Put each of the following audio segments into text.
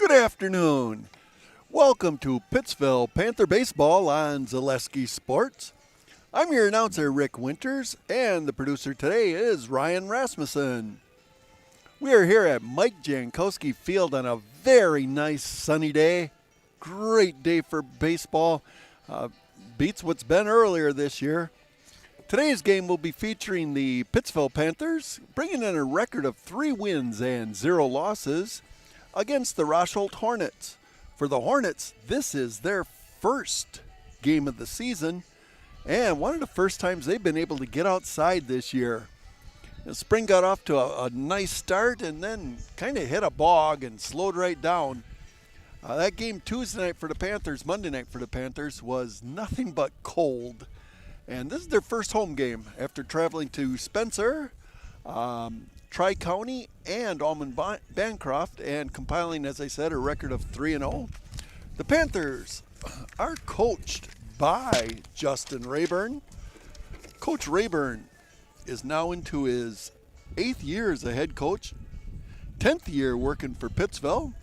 Good afternoon. Welcome to Pittsville Panther Baseball on Zaleski Sports. I'm your announcer, Rick Winters, and the producer today is Ryan Rasmussen. We are here at Mike Jankowski Field on a very nice sunny day. Great day for baseball. Beats what's been earlier this year. Today's game will be featuring the Pittsville Panthers, bringing in a record of 3 wins and 0 losses against the Rosholt Hornets. For the Hornets, this is their first game of the season and one of the first times they've been able to get outside this year. The spring got off to a nice start and then kind of hit a bog and slowed right down. That game Tuesday night for the Panthers, Monday night for the Panthers, was nothing but cold. And this is their first home game after traveling to Spencer, Tri-County, and Almond-Bancroft, and compiling, as I said, a record of 3-0. The Panthers are coached by Justin Rayburn. Coach Rayburn is now into his 8th year as a head coach, 10th year working for Pittsville.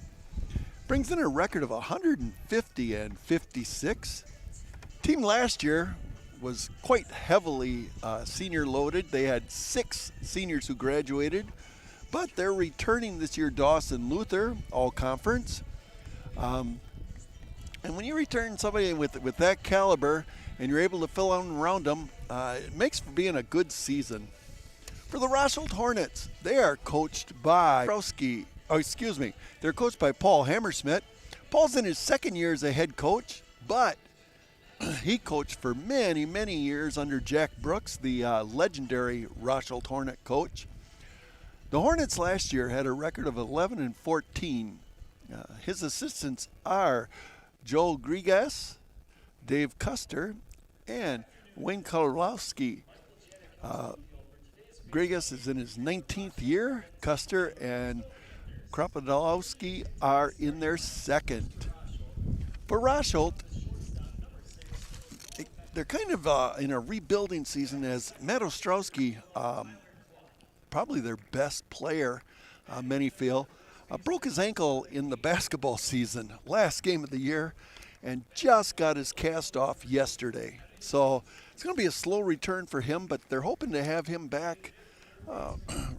Brings in a record of 150 and 56. Team last year was quite heavily senior loaded. They had 6 seniors who graduated, but they're returning this year Dawson Luther, all conference. And when you return somebody with that caliber and you're able to fill out around them, it makes for being a good season. For the Rosholt Hornets, they are coached by they're coached by Paul Hammersmith. Paul's in his 2nd year as a head coach, but he coached for many, many years under Jack Brooks, the legendary Rosholt Hornet coach. The Hornets last year had a record of 11 and 14. His assistants are Joel Grigas, Dave Custer, and Wayne Kolorowski. Grigas is in his 19th year. Custer and Kropodowski are in their 2nd. For Rosholt, they're kind of in a rebuilding season as Matt Ostrowski, probably their best player, many feel, broke his ankle in the basketball season, last game of the year, and just got his cast off yesterday. So it's going to be a slow return for him, but they're hoping to have him back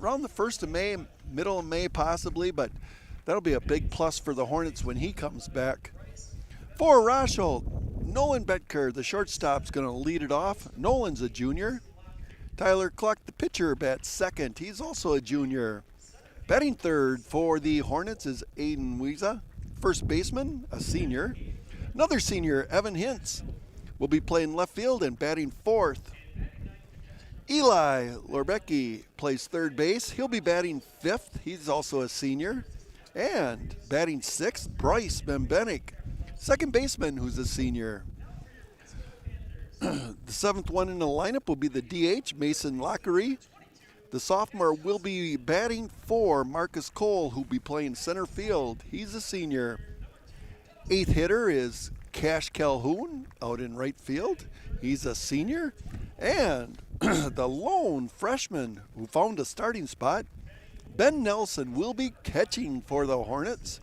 around the 1st of May, middle of May possibly, but that'll be a big plus for the Hornets when he comes back. For Rosholt, Nolan Betker, the shortstop's going to lead it off. Nolan's a junior. Tyler Cluck, the pitcher, bats 2nd. He's also a junior. Batting 3rd for the Hornets is Aiden Wiesa, first baseman, a senior. Another senior, Evan Hintz, will be playing left field and batting 4th. Eli Lorbecki plays 3rd base. He'll be batting 5th. He's also a senior. And batting 6th, Bryce Bembenek, 2nd baseman who's a senior. The 7th one in the lineup will be the DH, Mason Lockery. The sophomore will be batting for Marcus Cole, who'll be playing center field. He's a senior. 8th hitter is Cash Calhoun out in right field. He's a senior. And the lone freshman who found a starting spot, Ben Nelson, will be catching for the Hornets.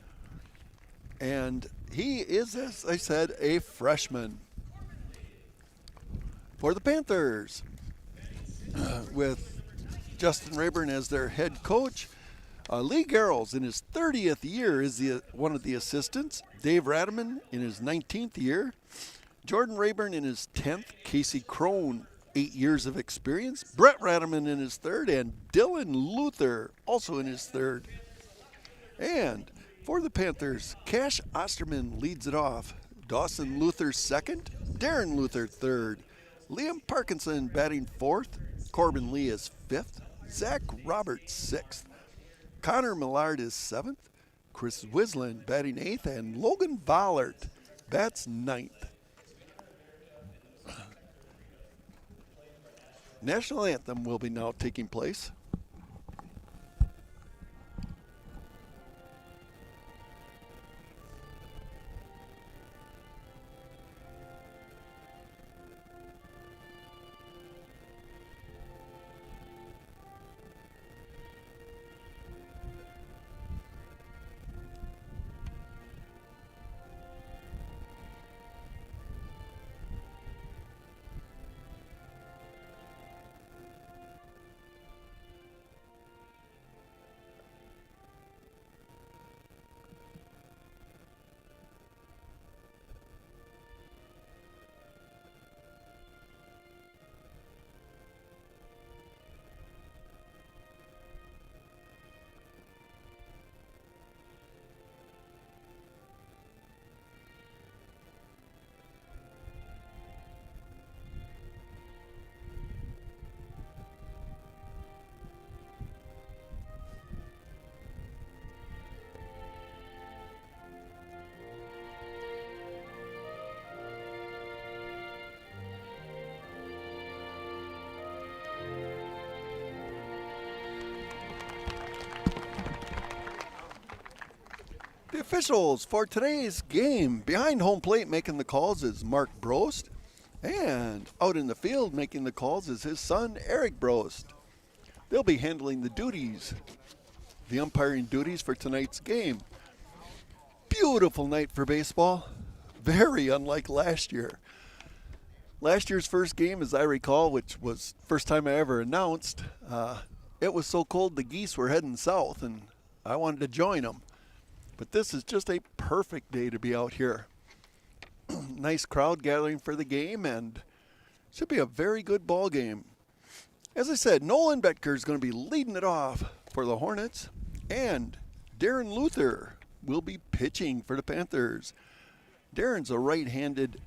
And he is, as I said, a freshman. For the Panthers, with Justin Rayburn as their head coach, Lee Garrels in his 30th year is one of the assistants. Dave Radaman in his 19th year. Jordan Rayburn in his 10th. Casey Crone, 8 years of experience. Brett Radaman in his 3rd. And Dylan Luther also in his 3rd. And for the Panthers, Cash Osterman leads it off. Dawson Luther 2nd. Darren Luther 3rd. Liam Parkinson batting 4th. Corbin Lee is 5th. Zach Roberts 6th. Connor Millard is 7th. Chris Wislin batting 8th. And Logan Vollert bats 9th. National anthem will be now taking place. The officials for today's game, behind home plate making the calls is Mark Brost, and out in the field making the calls is his son, Eric Brost. They'll be handling the umpiring duties for tonight's game. Beautiful night for baseball, very unlike last year. Last year's first game, as I recall, which was first time I ever announced, it was so cold the geese were heading south, and I wanted to join them. But this is just a perfect day to be out here. Nice crowd gathering for the game, and should be a very good ball game. As I said, Nolan Betker is going to be leading it off for the Hornets, and Darren Luther will be pitching for the Panthers. Darren's a right-handed,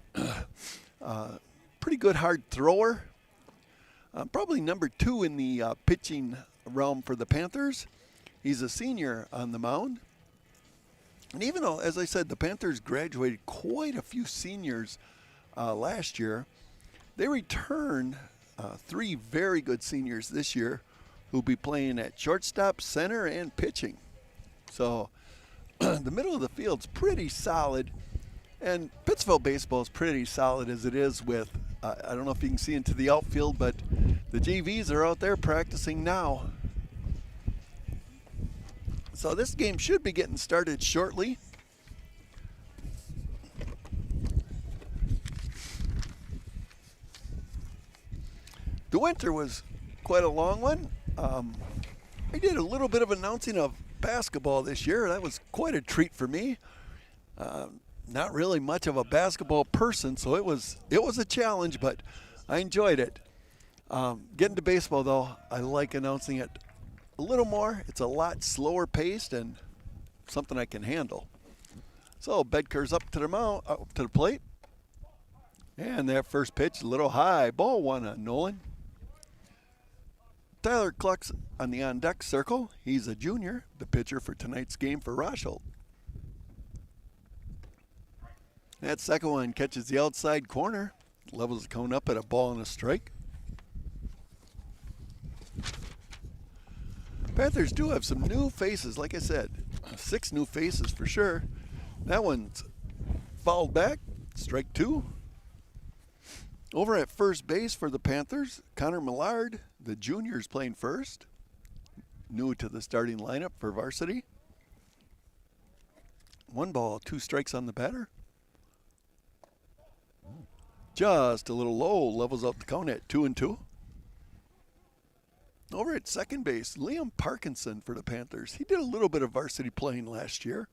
pretty good hard thrower. Probably number 2 in the pitching realm for the Panthers. He's a senior on the mound. And even though, as I said, the Panthers graduated quite a few seniors last year, they return 3 very good seniors this year who'll be playing at shortstop, center, and pitching. So the middle of the field's pretty solid, and Pittsville baseball is pretty solid as it is with, I don't know if you can see into the outfield, but the JVs are out there practicing now. So this game should be getting started shortly. The winter was quite a long one. I did a little bit of announcing of basketball this year. That was quite a treat for me. Not really much of a basketball person, so it was a challenge, but I enjoyed it. Getting to baseball, though, I like announcing it a little more. It's a lot slower paced and something I can handle. So Bedker's up to the plate. And that first pitch, a little high. Ball 1 on Nolan. Tyler Cluck's on the on-deck circle. He's a junior, the pitcher for tonight's game for Rosholt. That second one catches the outside corner. Levels the cone up at a ball and a strike. Panthers do have some new faces, like I said. 6 new faces for sure. That one's fouled back, strike 2. Over at first base for the Panthers, Connor Millard, the junior, is playing first. New to the starting lineup for varsity. 1 ball, 2 strikes on the batter. Just a little low, levels out the count at 2-2. Over at second base, Liam Parkinson for the Panthers. He did a little bit of varsity playing last year.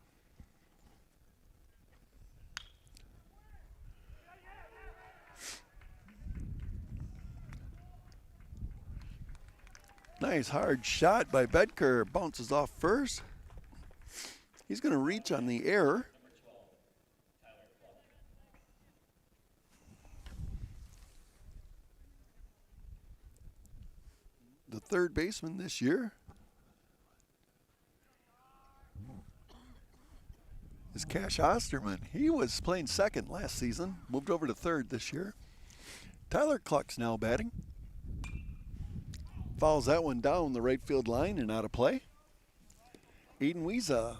Nice hard shot by Bedker. Bounces off first. He's going to reach on the air. The third baseman this year is Cash Osterman. He was playing second last season, moved over to third this year. Tyler Cluck's now batting. Fouls that one down the right field line and out of play. Aiden Wiesa,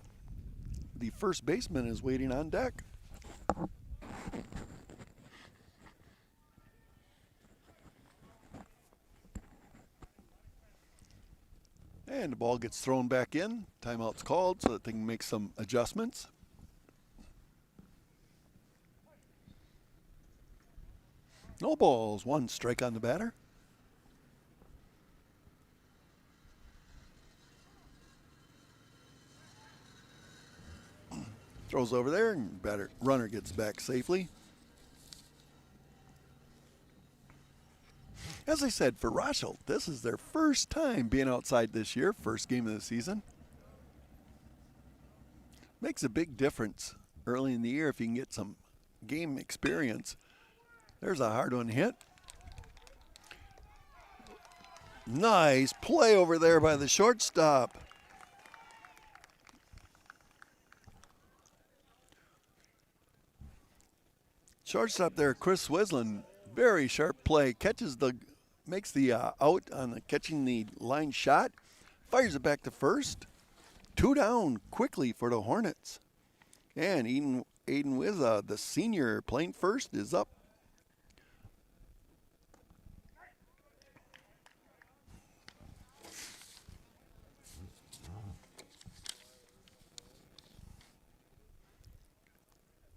the first baseman, is waiting on deck. And the ball gets thrown back in. Timeout's called so that they can make some adjustments. No balls, 1 strike on the batter. Throws over there, and runner gets back safely. As I said, for Rosholt, this is their first time being outside this year, first game of the season. Makes a big difference early in the year if you can get some game experience. There's a hard one hit. Nice play over there by the shortstop. Shortstop there, Chris Swislin, very sharp play. Makes the out on catching the line shot. Fires it back to first. 2 down quickly for the Hornets. And Aiden Wiza, the senior, playing first, is up.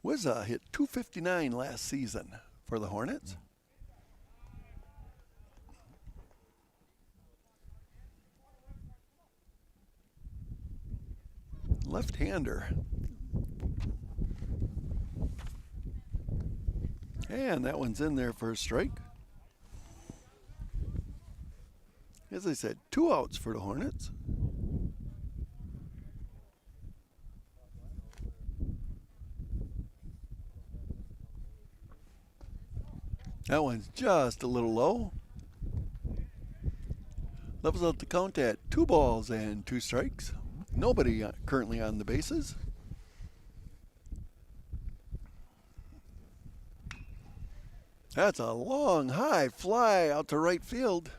Wiza hit .259 last season for the Hornets. Left-hander. And that one's in there for a strike. As I said, 2 outs for the Hornets. That one's just a little low. Levels out the count at 2 balls and 2 strikes. Nobody currently on the bases. That's a long, high fly out to right field.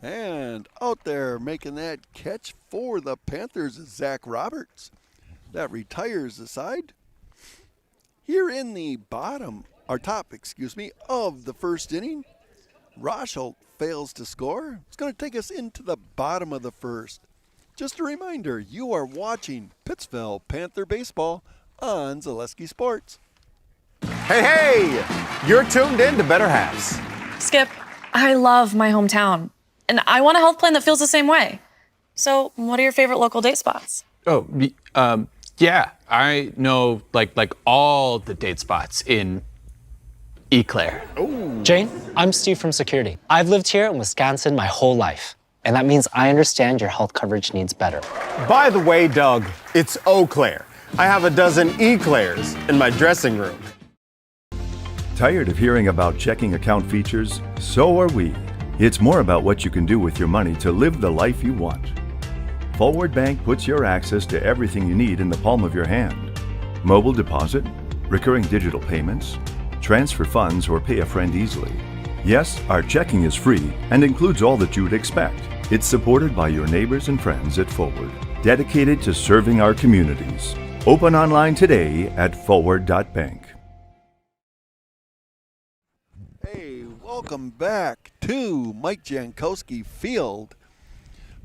And out there making that catch for the Panthers is Zach Roberts. That retires the side. Here in the top of the first inning, Rosholt fails to score. It's going to take us into the bottom of the first. Just a reminder, you are watching Pittsville Panther Baseball on Zaleski Sports. Hey, you're tuned in to Better Halves. Skip, I love my hometown, and I want a health plan that feels the same way. So, what are your favorite local date spots? Oh, yeah, I know like all the date spots in Eau Claire. Ooh. Jane, I'm Steve from security. I've lived here in Wisconsin my whole life, and that means I understand your health coverage needs better. By the way, Doug, it's Eau Claire. I have a dozen Eclairs in my dressing room. Tired of hearing about checking account features? So are we. It's more about what you can do with your money to live the life you want. Forward Bank puts your access to everything you need in the palm of your hand. Mobile deposit, recurring digital payments, transfer funds, or pay a friend easily. Yes, our checking is free and includes all that you would expect. It's supported by your neighbors and friends at Forward, dedicated to serving our communities. Open online today at forward.bank. Hey, welcome back to Mike Jankowski Field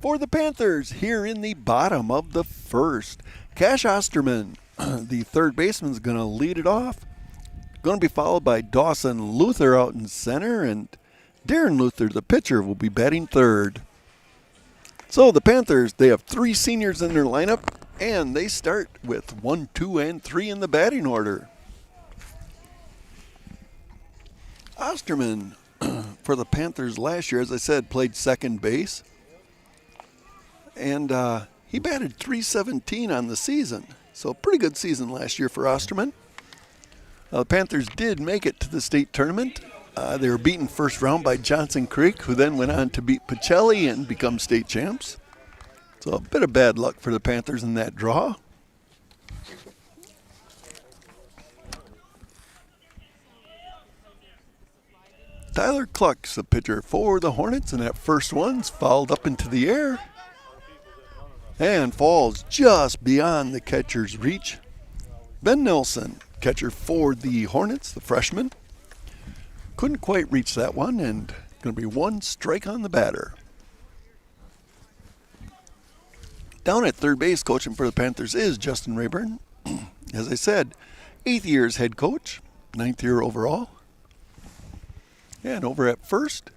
for the Panthers here in the bottom of the first. Cash Osterman, the third baseman, is going to lead it off. Going to be followed by Dawson Luther out in center, and Darren Luther, the pitcher, will be batting third. So the Panthers, they have 3 seniors in their lineup, and they start with 1, 2, and 3 in the batting order. Osterman, for the Panthers last year, as I said, played second base. And he batted .317 on the season. So pretty good season last year for Osterman. The Panthers did make it to the state tournament. They were beaten first round by Johnson Creek, who then went on to beat Pacelli and become state champs. So a bit of bad luck for the Panthers in that draw. Tyler Cluck's the pitcher for the Hornets, and that first one's fouled up into the air and falls just beyond the catcher's reach. Ben Nelson, catcher for the Hornets, the freshman, couldn't quite reach that one, and going to be 1 strike on the batter. Down at third base, coaching for the Panthers is Justin Rayburn. As I said, 8th year as head coach, 9th year overall. And over at first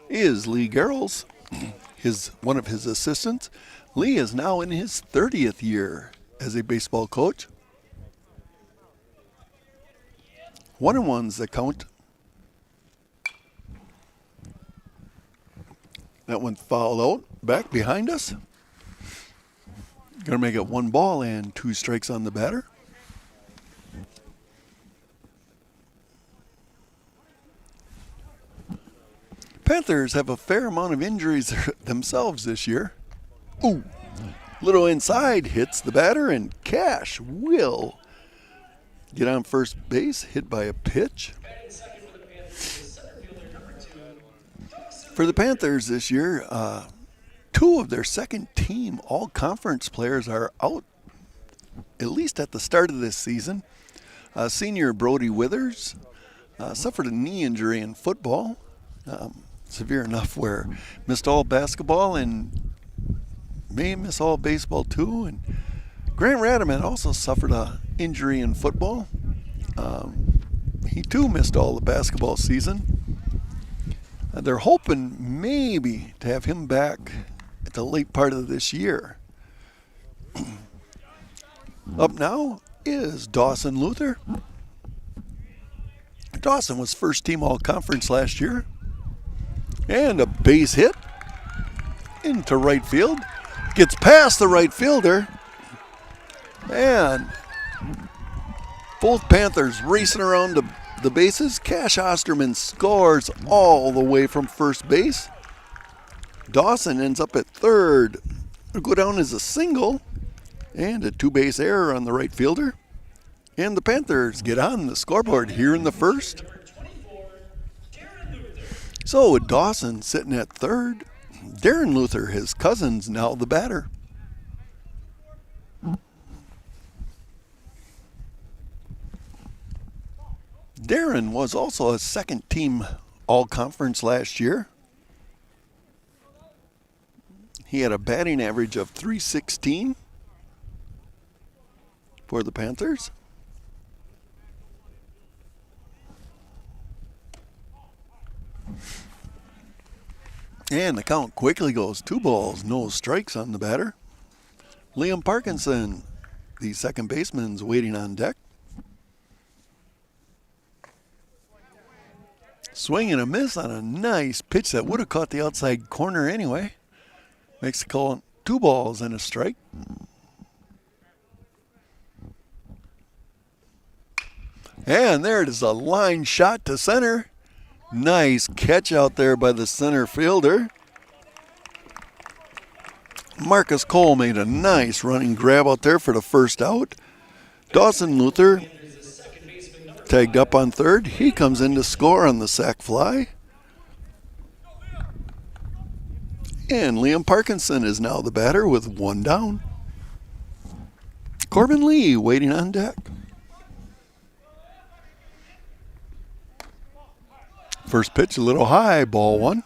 is Lee Garrels, one of his assistants. Lee is now in his 30th year as a baseball coach. 1-1's the count. That one fouled out, back behind us. Gonna make it 1 ball and 2 strikes on the batter. Panthers have a fair amount of injuries themselves this year. Ooh, little inside, hits the batter, and Cash will get on first base, hit by a pitch. For the Panthers this year, 2 of their second team all-conference players are out at least at the start of this season. Senior Brody Withers suffered a knee injury in football, severe enough where missed all basketball and may miss all baseball too. And Grant Radaman also suffered a injury in football. He too missed all the basketball season. They're hoping maybe to have him back at the late part of this year. Up now is Dawson Luther. Dawson was first team all-conference last year. And a base hit into right field. Gets past the right fielder. And both Panthers racing around the bases. Cash Osterman scores all the way from first base. Dawson ends up at third. It'll go down as a single. And a two-base error on the right fielder. And the Panthers get on the scoreboard here in the first. So with Dawson sitting at third, Darren Luther, his cousin's now the batter. Darren was also a second team all-conference last year. He had a batting average of .316 for the Panthers. And the count quickly goes 2 balls, no strikes on the batter. Liam Parkinson, the second baseman's waiting on deck. Swing and a miss on a nice pitch that would have caught the outside corner anyway. Makes the call 2 balls and a strike. And there it is, a line shot to center. Nice catch out there by the center fielder. Marcus Cole made a nice running grab out there for the first out. Dawson Luther tagged up on third. He comes in to score on the sac fly. And Liam Parkinson is now the batter with 1 down. Corbin Lee waiting on deck. First pitch a little high, ball 1.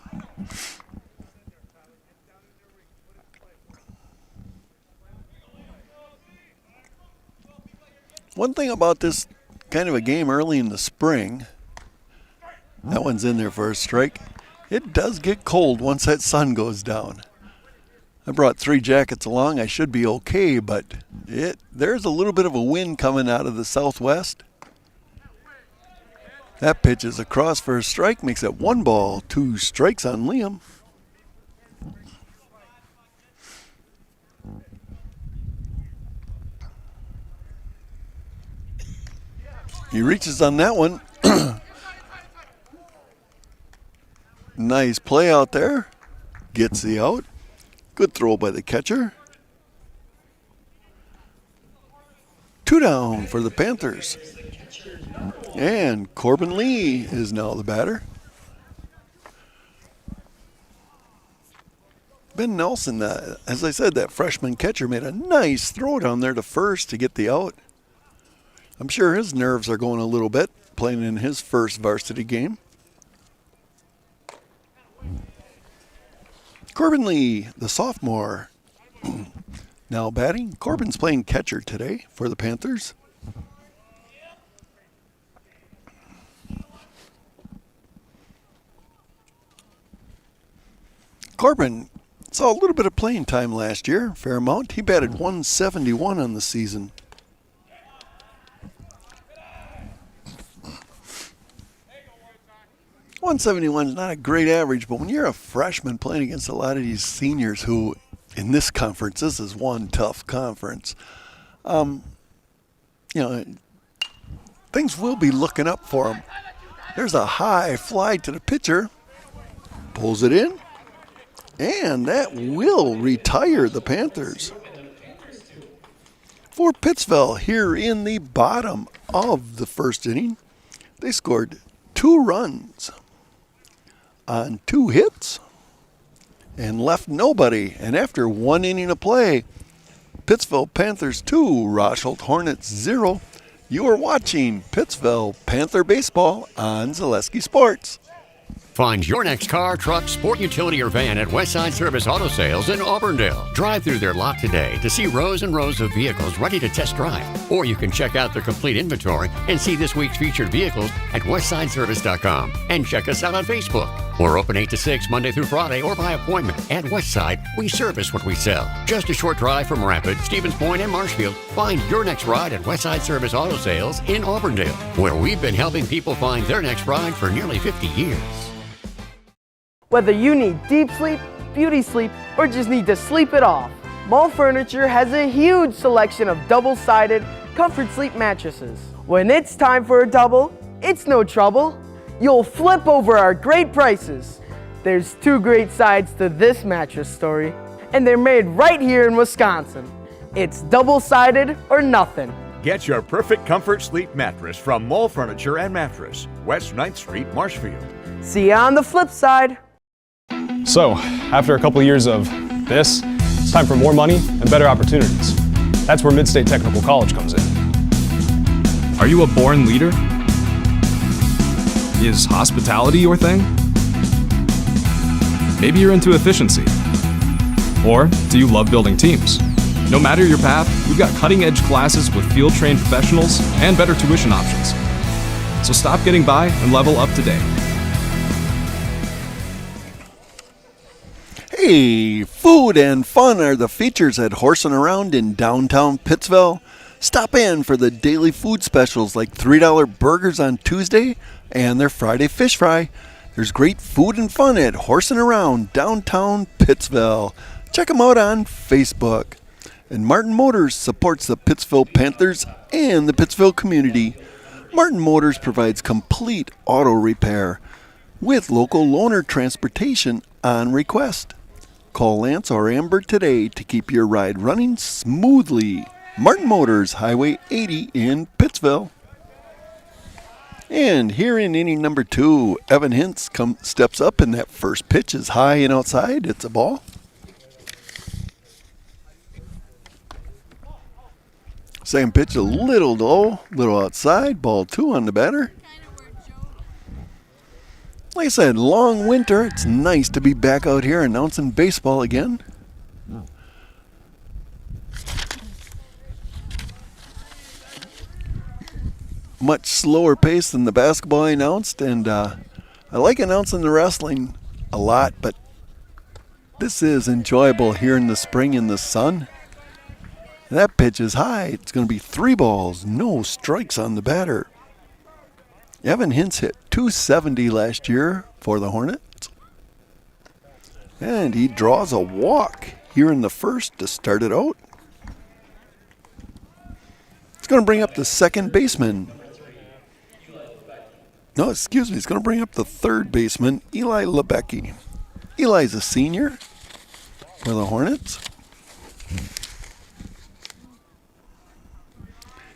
One thing about this kind of a game early in the spring, that one's in there for a strike. It does get cold once that sun goes down. I brought 3 jackets along. I should be okay, but there's a little bit of a wind coming out of the southwest. That pitch is across for a strike, makes it 1 ball, 2 strikes on Liam. He reaches on that one. Nice play out there. Gets the out. Good throw by the catcher. 2 down for the Panthers. And Corbin Lee is now the batter. Ben Nelson, as I said, that freshman catcher made a nice throw down there to first to get the out. I'm sure his nerves are going a little bit, playing in his first varsity game. Corbin Lee, the sophomore, now batting. Corbin's playing catcher today for the Panthers. Corbin saw a little bit of playing time last year, fair amount. He batted .171 on the season. .171 is not a great average, but when you're a freshman playing against a lot of these seniors who, in this conference, this is one tough conference, things will be looking up for him. There's a high fly to the pitcher. Pulls it in. And that will retire the Panthers. For Pittsville, here in the bottom of the first inning, they scored 2 runs on 2 hits and left nobody. And after 1 inning of play, Pittsville Panthers 2, Rosholt Hornets 0. You are watching Pittsville Panther Baseball on Zaleski Sports. Find your next car, truck, sport utility, or van at Westside Service Auto Sales in Auburndale. Drive through their lot today to see rows and rows of vehicles ready to test drive. Or you can check out their complete inventory and see this week's featured vehicles at westsideservice.com. And check us out on Facebook. We're open 8 to 6 Monday through Friday or by appointment. At Westside, we service what we sell. Just a short drive from Rapid, Stevens Point, and Marshfield. Find your next ride at Westside Service Auto Sales in Auburndale, where we've been helping people find their next ride for nearly 50 years. Whether you need deep sleep, beauty sleep, or just need to sleep it off, Mall Furniture has a huge selection of double-sided comfort sleep mattresses. When it's time for a double, it's no trouble. You'll flip over our great prices. There's 2 great sides to this mattress story, and they're made right here in Wisconsin. It's double-sided or nothing. Get your perfect comfort sleep mattress from Mall Furniture and Mattress, West 9th Street, Marshfield. See you on the flip side. So, after a couple of years of this, it's time for more money and better opportunities. That's where Mid-State Technical College comes in. Are you a born leader? Is hospitality your thing? Maybe you're into efficiency. Or do you love building teams? No matter your path, we've got cutting-edge classes with field-trained professionals and better tuition options. So stop getting by and level up today. Hey, food and fun are the features at Horsin' Around in downtown Pittsville. Stop in for the daily food specials like $3 burgers on Tuesday and their Friday fish fry. There's great food and fun at Horsin' Around downtown Pittsville. Check them out on Facebook. And Martin Motors supports the Pittsville Panthers and the Pittsville community. Martin Motors provides complete auto repair with local loaner transportation on request. Call Lance or Amber today to keep your ride running smoothly. Martin Motors, Highway 80 in Pittsville. And here in inning number 2, Evan Hintz steps up, and that first pitch is high and outside. It's a ball. Second pitch a little low, little outside. Ball 2 on the batter. Like I said, long winter. It's nice to be back out here announcing baseball again. Much slower pace than the basketball I announced, and I like announcing the wrestling a lot, but this is enjoyable here in the spring in the sun. That pitch is high. It's going to be 3 balls, no strikes on the batter. Evan Hintz hit .270 last year for the Hornets. And he draws a walk here in the first to start it out. It's going to bring up the second baseman. No, excuse me. It's going to bring up the third baseman, Eli Lebecki. Eli's a senior for the Hornets.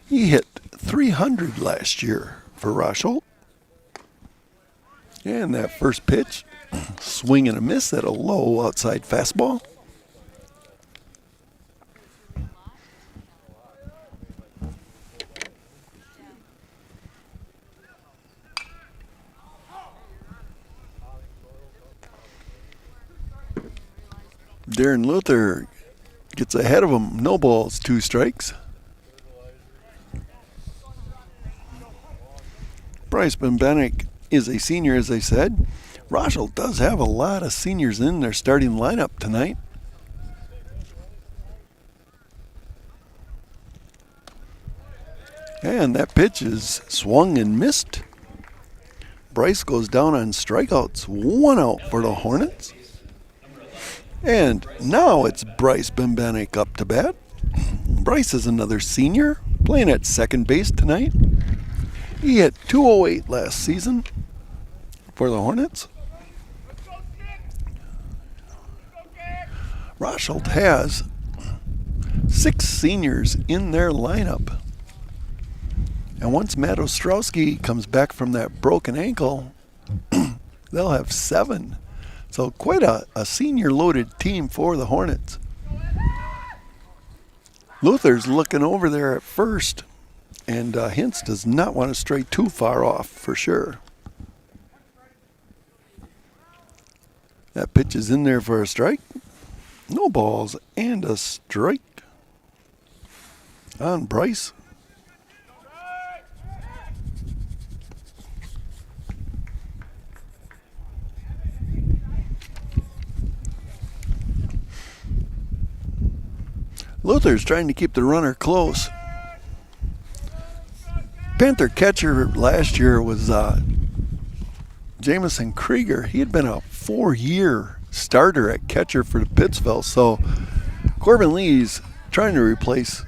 He hit .300 last year for Rosholt. And that first pitch, swing and a miss at a low outside fastball. Darren Luther gets ahead of him. No balls, 2 strikes. Bryce Benbenek is a senior, as I said. Rosholt does have a lot of seniors in their starting lineup tonight. And that pitch is swung and missed. Bryce goes down on strikeouts. 1 out for the Hornets. And now it's Bryce Benbenek up to bat. Bryce is another senior, playing at second base tonight. He hit .208 last season for the Hornets. Rosholt has 6 seniors in their lineup. And once Matt Ostrowski comes back from that broken ankle, they'll have 7. So quite a senior-loaded team for the Hornets. Luther's looking over there at first, and Hintz does not want to stray too far off for sure. That pitch is in there for a strike. No balls and a strike on Bryce. Luther's trying to keep the runner close. Panther catcher last year was Jamison Krieger. He had been a 4-year starter at catcher for the Pittsville, so Corbin Lee's trying to replace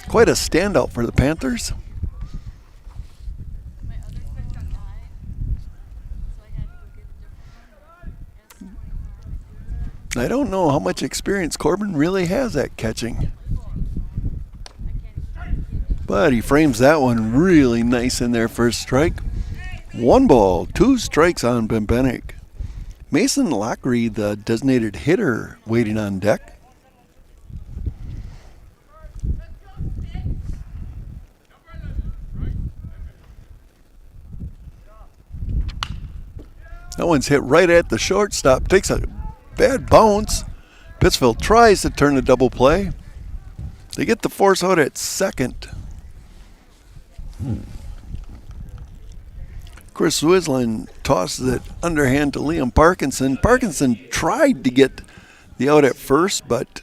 quite a standout for the Panthers. I don't know how much experience Corbin really has at catching. But he frames that one really nice in there for a strike. 1 ball, 2 strikes on Bembenek. Mason Lockery, the designated hitter, waiting on deck. That one's hit right at the shortstop. Takes a bad bounce. Pittsville tries to turn a double play. They get the force out at second. Chris Swislin tosses it underhand to Liam Parkinson. Parkinson tried to get the out at first, but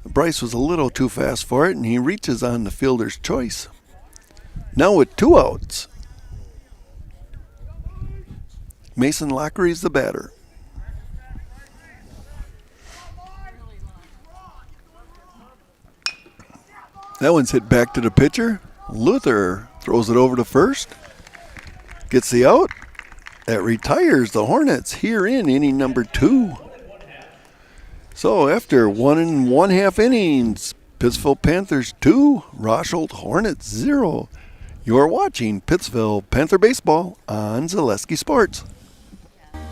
Bryce was a little too fast for it, and he reaches on the fielder's choice. Now with 2 outs, Mason Lockery's the batter. That one's hit back to the pitcher. Luther throws it over to first. Gets the out. That retires the Hornets here in inning number 2. So after 1 1/2 innings, Pittsville Panthers 2, Rosholt Hornets 0. You're watching Pittsville Panther Baseball on Zaleski Sports.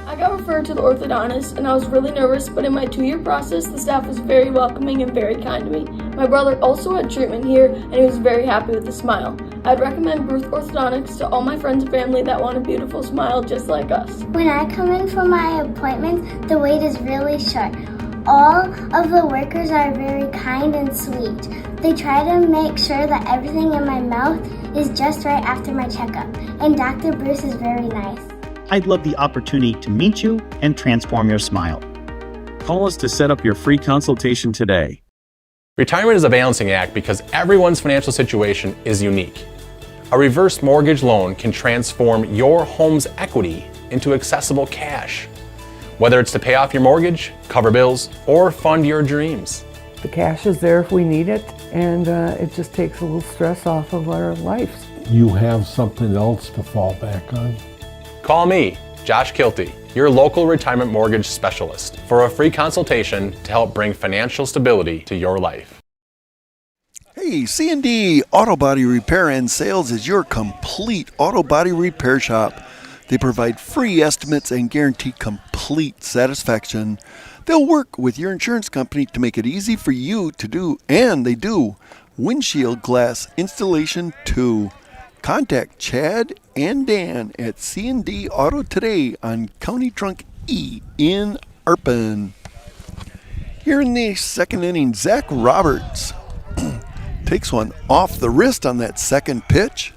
I got referred to the orthodontist and I was really nervous, but in my 2-year process, the staff was very welcoming and very kind to me. My brother also had treatment here and he was very happy with the smile. I'd recommend Bruce Orthodontics to all my friends and family that want a beautiful smile just like us. When I come in for my appointment, the wait is really short. All of the workers are very kind and sweet. They try to make sure that everything in my mouth is just right after my checkup, and Dr. Bruce is very nice. I'd love the opportunity to meet you and transform your smile. Call us to set up your free consultation today. Retirement is a balancing act because everyone's financial situation is unique. A reverse mortgage loan can transform your home's equity into accessible cash, whether it's to pay off your mortgage, cover bills, or fund your dreams. The cash is there if we need it, and it just takes a little stress off of our lives. You have something else to fall back on? Call me, Josh Kilty, your local retirement mortgage specialist, for a free consultation to help bring financial stability to your life. Hey, C&D Auto Body Repair and Sales is your complete auto body repair shop. They provide free estimates and guarantee complete satisfaction. They'll work with your insurance company to make it easy for you to do, and they do, windshield glass installation too. Contact Chad and Dan at C&D Auto today on County Trunk E in Arpin. Here in the second inning, Zach Roberts takes one off the wrist on that second pitch.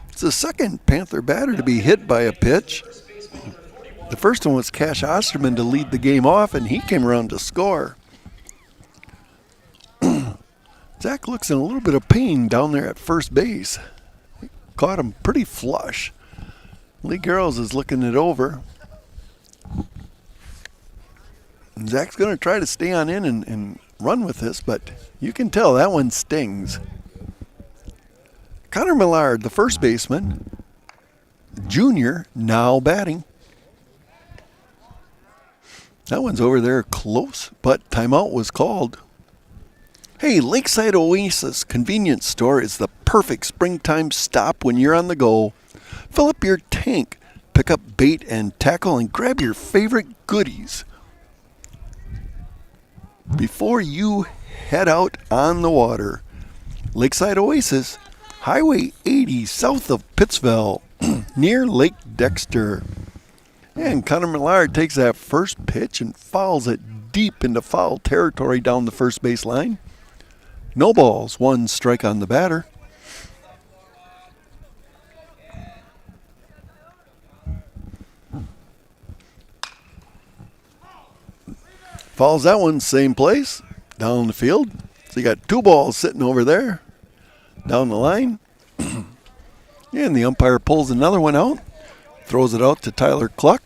It's the second Panther batter to be hit by a pitch. The first one was Cash Osterman to lead the game off, and he came around to score. Zach looks in a little bit of pain down there at first base. Caught him pretty flush. Lee Garrels is looking it over. And Zach's going to try to stay on in and run with this, but you can tell that one stings. Connor Millard, the first baseman, junior, now batting. That one's over there close, but timeout was called. Hey, Lakeside Oasis Convenience Store is the perfect springtime stop when you're on the go. Fill up your tank, pick up bait and tackle, and grab your favorite goodies before you head out on the water. Lakeside Oasis, Highway 80 south of Pittsville, near Lake Dexter. And Connor Millard takes that first pitch and fouls it deep into foul territory down the first base line. No balls, 1 strike on the batter. Fouls that one, same place, down the field. So you got 2 balls sitting over there, down the line. And the umpire pulls another one out, throws it out to Tyler Cluck.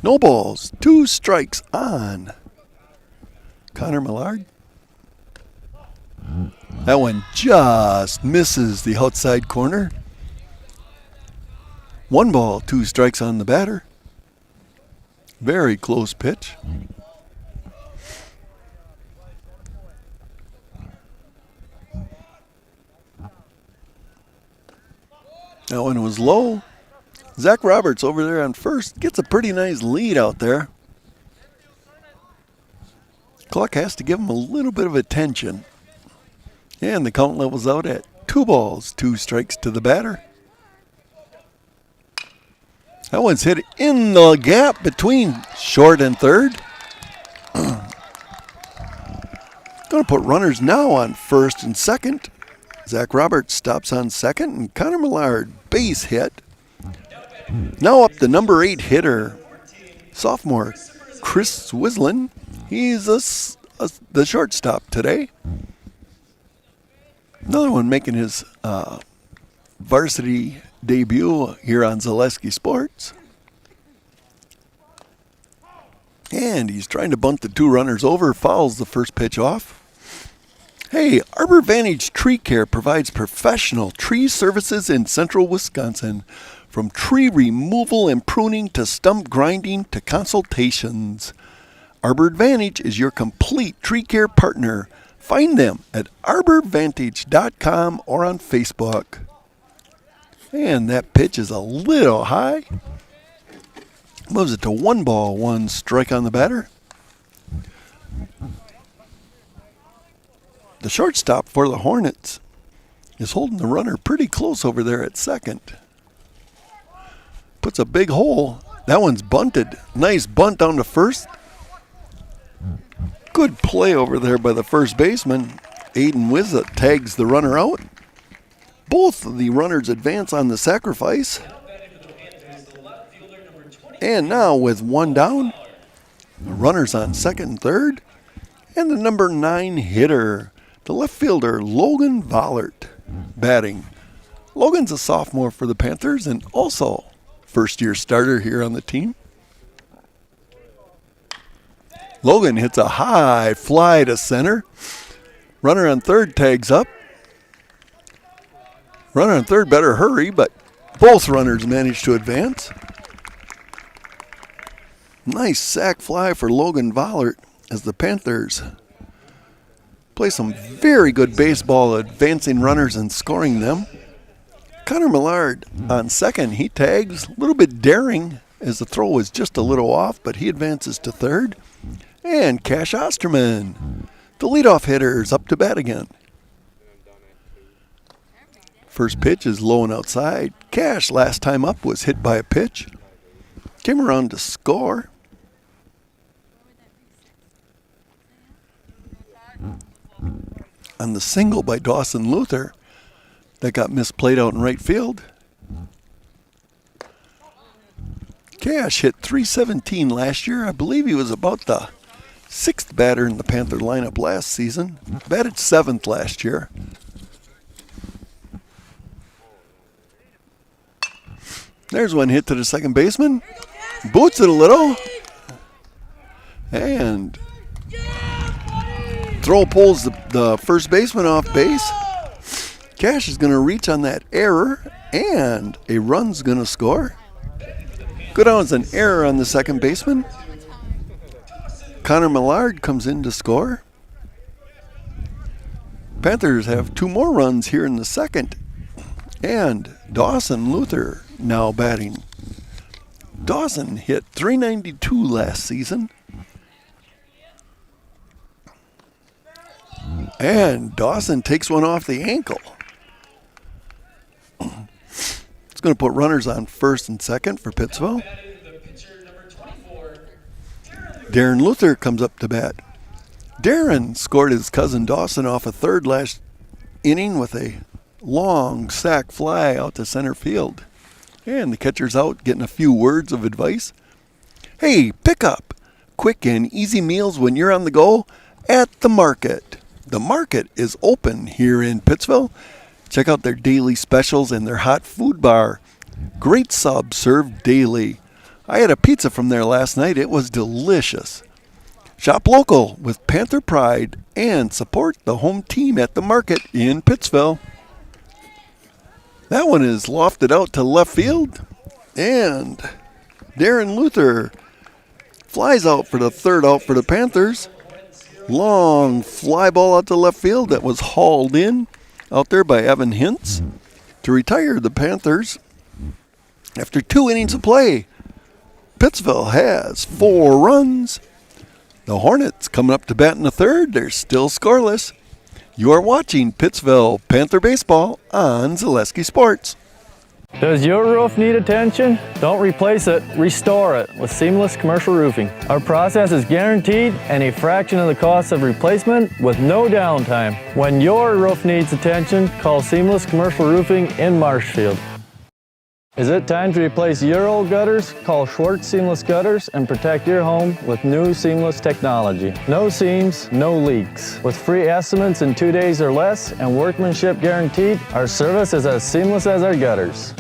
No balls, 2 strikes on Connor Millard. That one just misses the outside corner. 1 ball, 2 strikes on the batter. Very close pitch. That one was low. Zach Roberts over there on first gets a pretty nice lead out there. Cluck has to give him a little bit of attention. And the count levels out at 2 balls, 2 strikes to the batter. That one's hit in the gap between short and third. Going to put runners now on first and second. Zach Roberts stops on second, and Connor Millard, base hit. Now up the number 8 hitter, sophomore Chris Swislin. He's the shortstop today. Another one making his varsity debut here on Zaleski Sports. And he's trying to bunt the 2 runners over, fouls the first pitch off. Hey, Arbor Vantage Tree Care provides professional tree services in central Wisconsin. From tree removal and pruning to stump grinding to consultations. Arbor Advantage is your complete tree care partner. Find them at arborvantage.com or on Facebook. And that pitch is a little high. Moves it to 1 ball, 1 strike on the batter. The shortstop for the Hornets is holding the runner pretty close over there at second. Puts a big hole. That one's bunted. Nice bunt down to first. Good play over there by the first baseman. Aiden Wizza tags the runner out. Both of the runners advance on the sacrifice. And now with 1 down, the runners on second and third. And the number 9 hitter, the left fielder, Logan Vollert, batting. Logan's a sophomore for the Panthers and also first-year starter here on the team. Logan hits a high fly to center. Runner on third tags up. Runner on third better hurry, but both runners manage to advance. Nice sac fly for Logan Vollert as the Panthers play some very good baseball, advancing runners and scoring them. Connor Millard on second, he tags, a little bit daring as the throw was just a little off, but he advances to third. And Cash Osterman, the leadoff hitter, is up to bat again. First pitch is low and outside. Cash, last time up, was hit by a pitch. Came around to score. On the single by Dawson Luther that got misplayed out in right field. Cash hit .317 last year. I believe he was about the 6th batter in the Panther lineup last season. Batted 7th last year. There's one hit to the second baseman. Boots it a little. And throw pulls the first baseman off base. Cash is going to reach on that error, and a run's going to score. Good on an error on the second baseman. Connor Millard comes in to score. Panthers have 2 more runs here in the second. And Dawson Luther now batting. Dawson hit .392 last season. And Dawson takes one off the ankle. It's going to put runners on first and second for Pittsville. Darren Luther comes up to bat. Darren scored his cousin Dawson off a third last inning with a long sac fly out to center field. And the catcher's out getting a few words of advice. Hey, pick up quick and easy meals when you're on the go at the market. The market is open here in Pittsville. Check out their daily specials and their hot food bar. Great subs served daily. I had a pizza from there last night. It was delicious. Shop local with Panther pride and support the home team at the market in Pittsville. That one is lofted out to left field. And Darren Luther flies out for the third out for the Panthers. Long fly ball out to left field that was hauled in out there by Evan Hintz to retire the Panthers. After 2 innings of play, Pittsville has 4 runs. The Hornets coming up to bat in the third. They're still scoreless. You are watching Pittsville Panther Baseball on Zaleski Sports. Does your roof need attention? Don't replace it, restore it with Seamless Commercial Roofing. Our process is guaranteed and a fraction of the cost of replacement with no downtime. When your roof needs attention, call Seamless Commercial Roofing in Marshfield. Is it time to replace your old gutters? Call Schwartz Seamless Gutters and protect your home with new seamless technology. No seams, no leaks. With free estimates in 2 days or less and workmanship guaranteed, our service is as seamless as our gutters.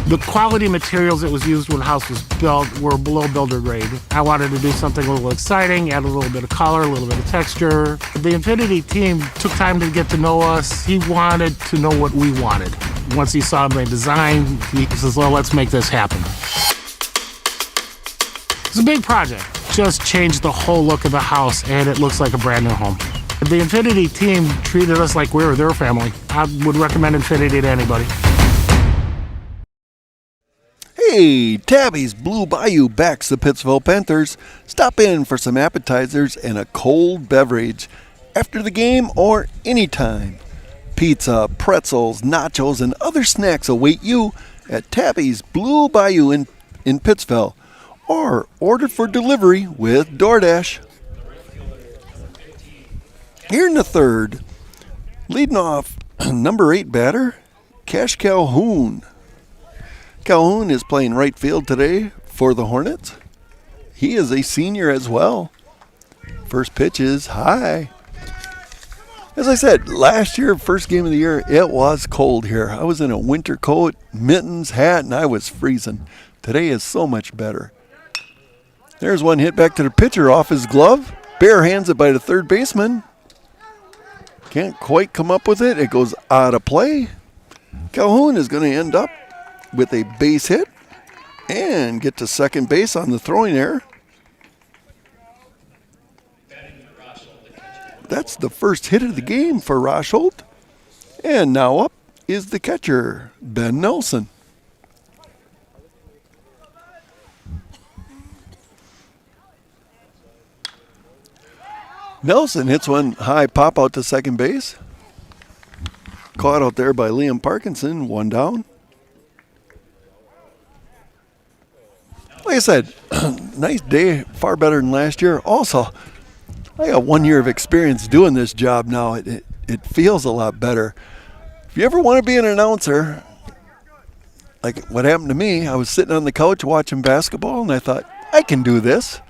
The quality materials that was used when the house was built were below builder grade. I wanted to do something a little exciting, add a little bit of color, a little bit of texture. The Infinity team took time to get to know us. He wanted to know what we wanted. Once he saw my design, he says, well, let's make this happen. It's a big project. Just changed the whole look of the house, and it looks like a brand new home. The Infinity team treated us like we were their family. I would recommend Infinity to anybody. Hey, Tabby's Blue Bayou backs the Pittsville Panthers. Stop in for some appetizers and a cold beverage after the game or anytime. Pizza, pretzels, nachos, and other snacks await you at Tabby's Blue Bayou in Pittsville, or order for delivery with DoorDash. Here in the third, leading off number 8 batter, Cash Calhoun. Calhoun is playing right field today for the Hornets. He is a senior as well. First pitch is high. As I said, last year, first game of the year, it was cold here. I was in a winter coat, mittens, hat, and I was freezing. Today is so much better. There's one hit back to the pitcher off his glove. Bare hands it by the third baseman. Can't quite come up with it. It goes out of play. Calhoun is going to end up with a base hit and get to second base on the throwing error. That's the first hit of the game for Rosholt. And now up is the catcher, Ben Nelson. Nelson hits one high pop out to second base. Caught out there by Liam Parkinson, 1 down. Like I said, nice day, far better than last year. Also, I got 1 year of experience doing this job now. It feels a lot better. If you ever want to be an announcer, like what happened to me, I was sitting on the couch watching basketball, and I thought, I can do this.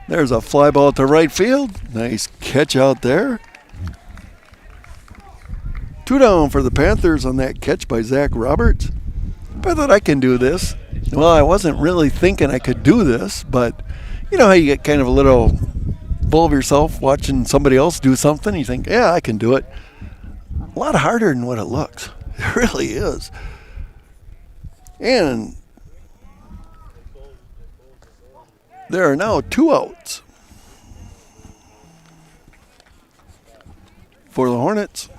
There's a fly ball to right field. Nice catch out there. 2 down for the Panthers on that catch by Zach Roberts. But I thought, I can do this. Well, I wasn't really thinking I could do this, but you know how you get kind of a little full of yourself watching somebody else do something? You think, yeah, I can do it. A lot harder than what it looks. It really is. And there are now 2 outs for the Hornets.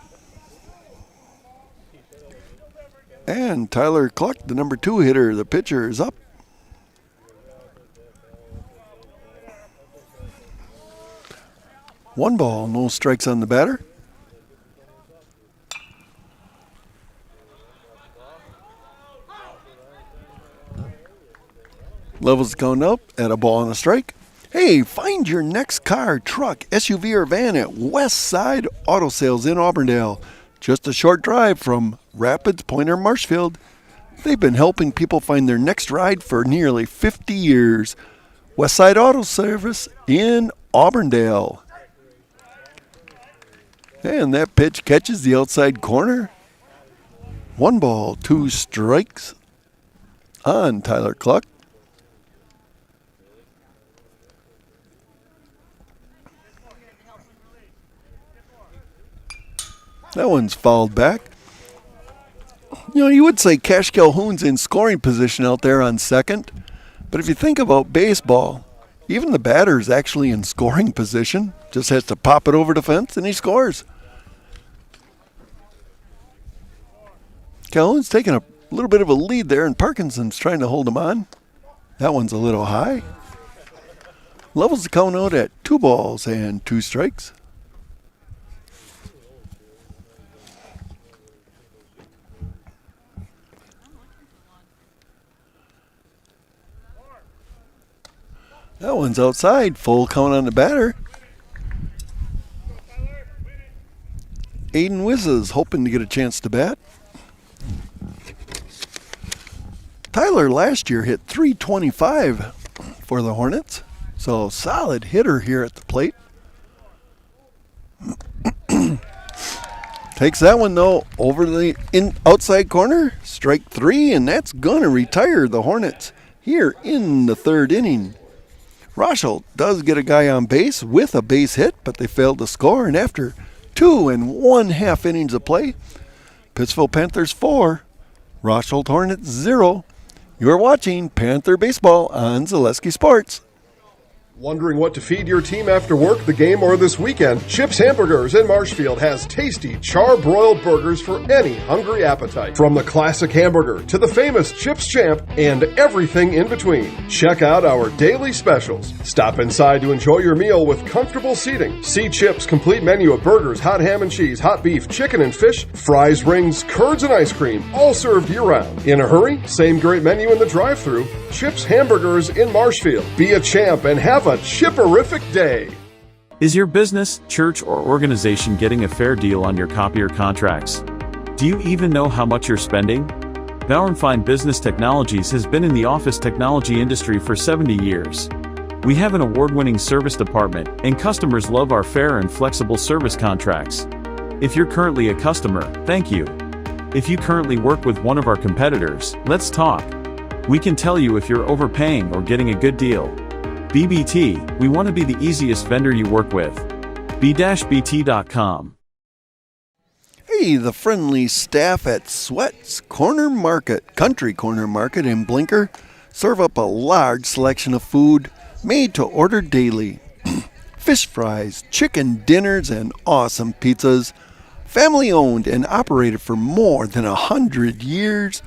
And Tyler Cluck, the number 2 hitter, the pitcher, is up. 1 ball, no strikes on the batter. Levels the count up at a ball and a strike. Hey, find your next car, truck, SUV, or van at West Side Auto Sales in Auburndale. Just a short drive from Rapids, Pointer, Marshfield. They've been helping people find their next ride for nearly 50 years. West Side Auto Service in Auburndale. And that pitch catches the outside corner. 1 ball, 2 strikes on Tyler Cluck. That one's fouled back. You know, you would say Cash Calhoun's in scoring position out there on second. But if you think about baseball, even the batter's actually in scoring position. Just has to pop it over the fence and he scores. Calhoun's taking a little bit of a lead there, and Parkinson's trying to hold him on. That one's a little high. Levels the count out at 2 balls and 2 strikes. That one's outside. Full count on the batter. Aiden Wizzes hoping to get a chance to bat. Tyler last year hit .325 for the Hornets. So solid hitter here at the plate. Takes that one though over the outside corner. Strike 3, and that's going to retire the Hornets here in the 3rd inning. Rosholt does get a guy on base with a base hit, but they failed to score. And after 2 1/2 innings of play, Pittsville Panthers 4, Rosholt Hornets 0. You're watching Panther Baseball on Zaleski Sports. Wondering what to feed your team after work, the game, or this weekend? Chips Hamburgers in Marshfield has tasty char-broiled burgers for any hungry appetite. From the classic hamburger to the famous Chips Champ and everything in between. Check out our daily specials. Stop inside to enjoy your meal with comfortable seating. See Chips' complete menu of burgers, hot ham and cheese, hot beef, chicken and fish, fries, rings, curds, and ice cream, all served year-round. In a hurry? Same great menu in the drive-thru. Chips Hamburgers in Marshfield. Be a champ and have a chipperific day. Is your business, church, or organization getting a fair deal on your copier contracts? Do you even know how much you're spending? Bauer & Fine Business Technologies has been in the office technology industry for 70 years. We have an award-winning service department, and customers love our fair and flexible service contracts. If you're currently a customer, thank you. If you currently work with one of our competitors, let's talk. We can tell you if you're overpaying or getting a good deal. BBT, we want to be the easiest vendor you work with. b-bt.com. Hey, the friendly staff at Sweat's Country Corner Market in Blinker serve up a large selection of food made to order daily. Fish fries, chicken dinners, and awesome pizzas. Family owned and operated for more than 100 years.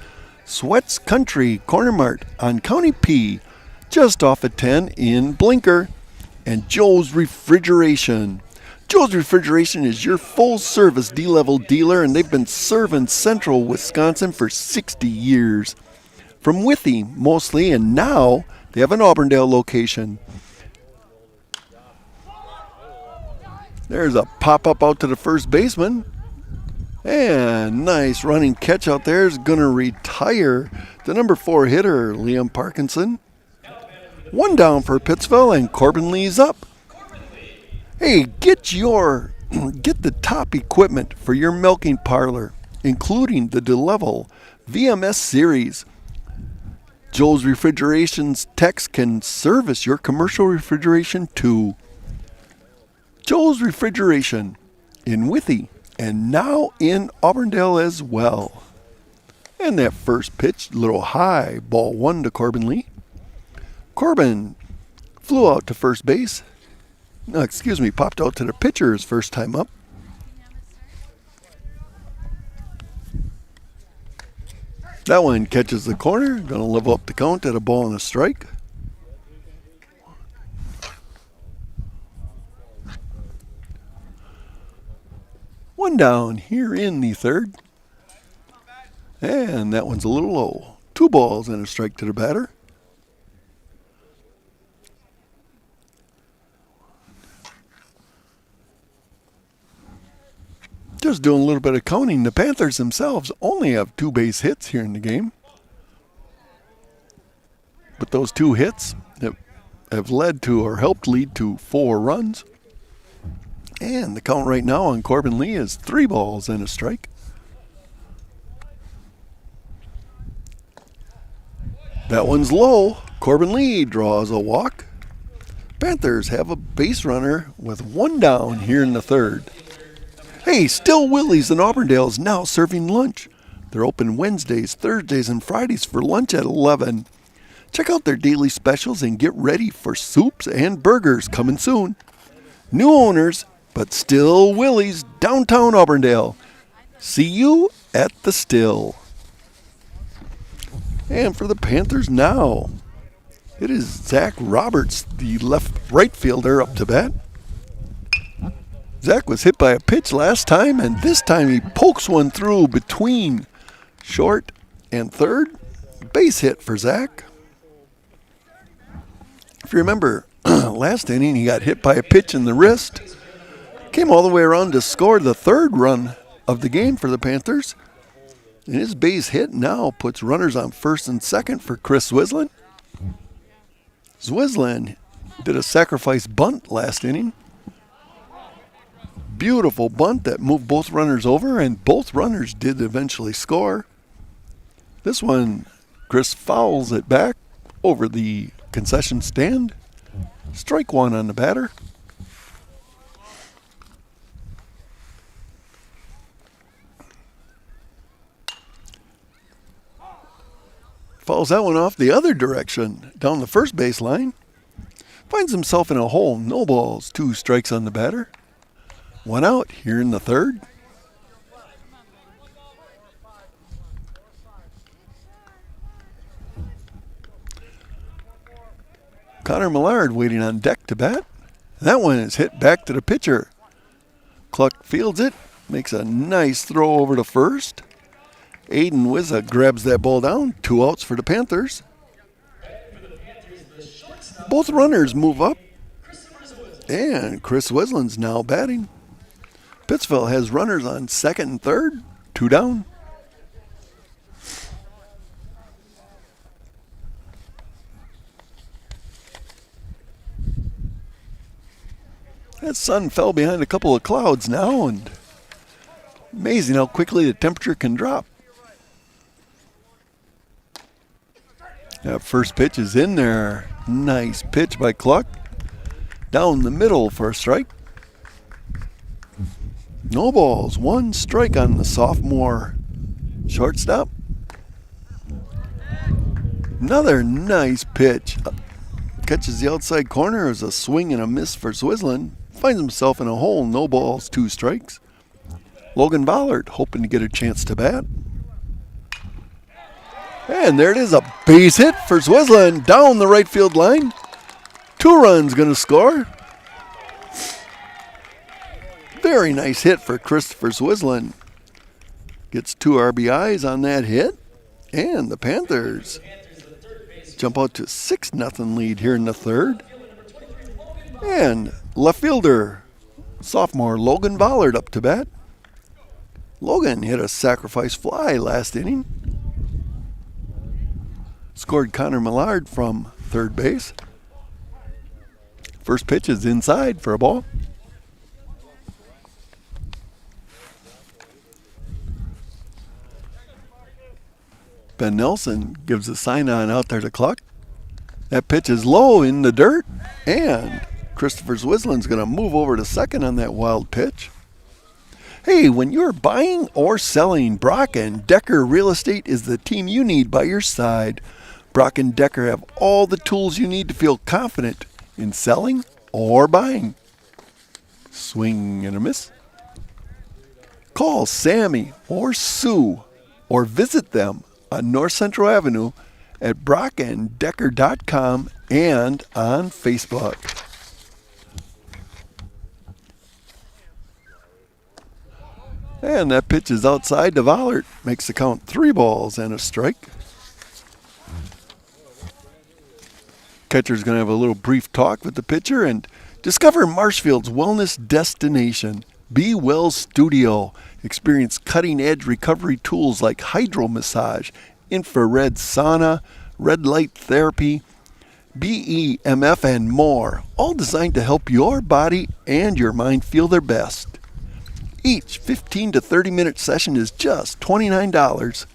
Sweat's Country Corner Mart on County P, just off at 10 in Blinker. And Joe's Refrigeration. Joe's Refrigeration is your full-service D-level dealer, and they've been serving central Wisconsin for 60 years. From Withee, mostly, and now they have an Auburndale location. There's a pop-up out to the first baseman. And nice running catch out there is going to retire the number 4 hitter, Liam Parkinson. 1 down for Pittsville, and Corbin Lee's up. Hey, get the top equipment for your milking parlor, including the DeLevel VMS series. Joe's Refrigeration's techs can service your commercial refrigeration too. Joe's Refrigeration in Withee, and now in Auburndale as well. And that first pitch, little high, ball 1 to Corbin Lee. Corbin flew out to first base. No, popped out to the pitcher his first time up. That one catches the corner. Going to level up the count at a ball and a strike. One down here in the third. And that one's a little low. 2 balls and a strike to the batter. Just doing a little bit of counting, the Panthers themselves only have 2 base hits here in the game. But those 2 hits have led to or helped lead to 4 runs. And the count right now on Corbin Lee is 3 balls and a strike. That one's low. Corbin Lee draws a walk. Panthers have a base runner with 1 down here in the third. Hey, Still Willie's in Auburndale is now serving lunch. They're open Wednesdays, Thursdays, and Fridays for lunch at 11. Check out their daily specials and get ready for soups and burgers coming soon. New owners, but Still Willie's, downtown Auburndale. See you at the Still. And for the Panthers now, it is Zach Roberts, the right fielder, up to bat. Zach was hit by a pitch last time, and this time he pokes one through between short and third. Base hit for Zach. If you remember, last inning he got hit by a pitch in the wrist. Came all the way around to score the 3rd run of the game for the Panthers. And his base hit now puts runners on 1st and 2nd for Chris Swislin. Swislin did a sacrifice bunt last inning. Beautiful bunt that moved both runners over, and both runners did eventually score. This one, Chris fouls it back over the concession stand. Strike 1 on the batter. Fouls that one off the other direction, down the first base line. Finds himself in a hole, no balls, 2 strikes on the batter. 1 out here in the third. Connor Millard waiting on deck to bat. That one is hit back to the pitcher. Cluck fields it, makes a nice throw over to first. Aiden Wizza grabs that ball down. 2 outs for the Panthers. Both runners move up. And Chris Wislin's now batting. Pittsville has runners on 2nd and 3rd. 2 down. That sun fell behind a couple of clouds now, and amazing how quickly the temperature can drop. That first pitch is in there. Nice pitch by Cluck. Down the middle for a strike. No balls. 1 strike on the sophomore shortstop. Another nice pitch. Catches the outside corner as a swing and a miss for Swislin. Finds himself in a hole. No balls. 2 strikes. Logan Ballard hoping to get a chance to bat. And there it is, a base hit for Swislin down the right field line. 2 runs going to score. Very nice hit for Christopher Swislin. Gets 2 RBIs on that hit. And the Panthers jump out to 6-0 lead here in the third. And left fielder, sophomore Logan Ballard up to bat. Logan hit a sacrifice fly last inning. Scored Connor Millard from third base. First pitch is inside for a ball. Ben Nelson gives a sign on out there to Cluck. That pitch is low in the dirt, and Christopher Swislin's going to move over to second on that wild pitch. Hey, when you're buying or selling, Brock & Decker Real Estate is the team you need by your side. Brock & Decker have all the tools you need to feel confident in selling or buying. Swing and a miss. Call Sammy or Sue or visit them on North Central Avenue at brockanddecker.com and on Facebook. And that pitch is outside to Vollert. Makes the count 3 balls and a strike. Catcher's going to have a little brief talk with the pitcher and discover Marshfield's wellness destination, Be Well Studio. Experience cutting-edge recovery tools like hydro massage, infrared sauna, red light therapy, BEMF, and more, all designed to help your body and your mind feel their best. Each 15 to 30-minute session is just $29,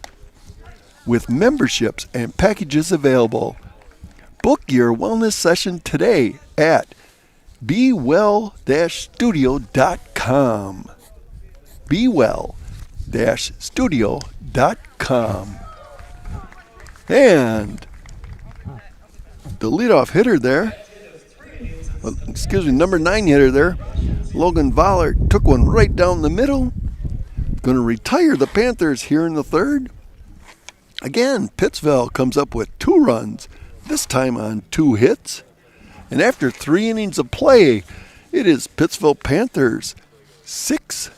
with memberships and packages available. Book your wellness session today at bewell-studio.com. bewell-studio.com. And the leadoff hitter there, number 9 hitter there, Logan Vollert, took one right down the middle. Going to retire the Panthers here in the third. Again, Pittsville comes up with 2 runs, this time on 2 hits. And after 3 innings of play, it is Pittsville Panthers 6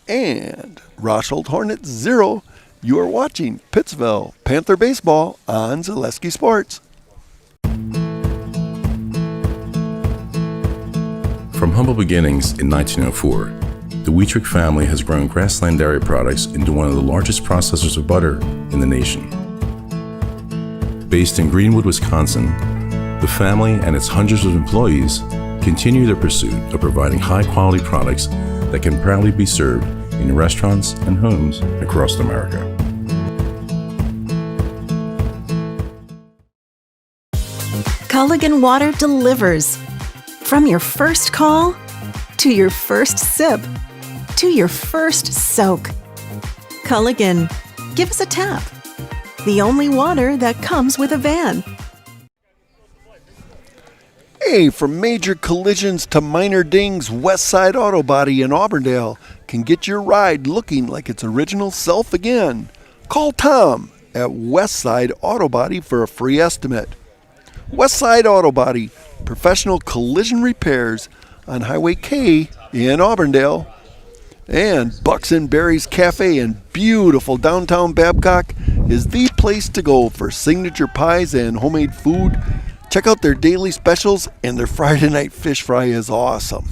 and Rosholt Hornets 0. You are watching Pittsville Panther Baseball on Zaleski Sports. From humble beginnings in 1904, the Wheatrick family has grown Grassland Dairy Products into one of the largest processors of butter in the nation. Based in Greenwood, Wisconsin, the family and its hundreds of employees continue their pursuit of providing high-quality products that can proudly be served in restaurants and homes across America. Culligan Water delivers. From your first call, to your first sip, to your first soak. Culligan, give us a tap. The only water that comes with a van. Hey, from major collisions to minor dings, Westside Auto Body in Auburndale can get your ride looking like its original self again. Call Tom at Westside Auto Body for a free estimate. Westside Auto Body, professional collision repairs on Highway K in Auburndale. And Bucks and Berries Cafe in beautiful downtown Babcock is the place to go for signature pies and homemade food. Check out their daily specials, and their Friday night fish fry is awesome.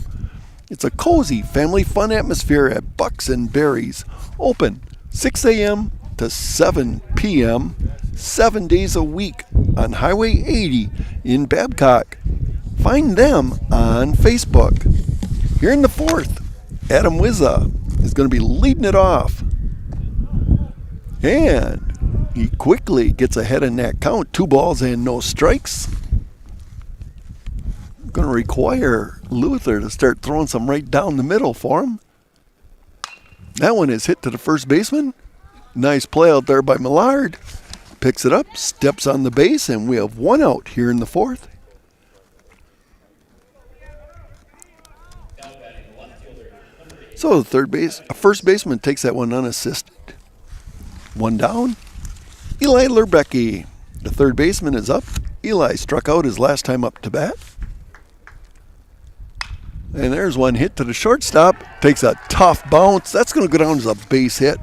It's a cozy, family fun atmosphere at Bucks and Berries. Open 6 a.m. to 7 p.m. 7 days a week on Highway 80 in Babcock. Find them on Facebook. Here in the fourth, Adam Wizza is going to be leading it off. And he quickly gets ahead in that count. 2 balls and no strikes. Going to require Luther to start throwing some right down the middle for him. That one is hit to the first baseman. Nice play out there by Millard. Picks it up, steps on the base, and we have 1 out here in the fourth. So the first baseman takes that one unassisted. 1 down. Eli Lerbecki, the third baseman, is up. Eli struck out his last time up to bat. And there's one hit to the shortstop. Takes a tough bounce. That's going to go down as a base hit.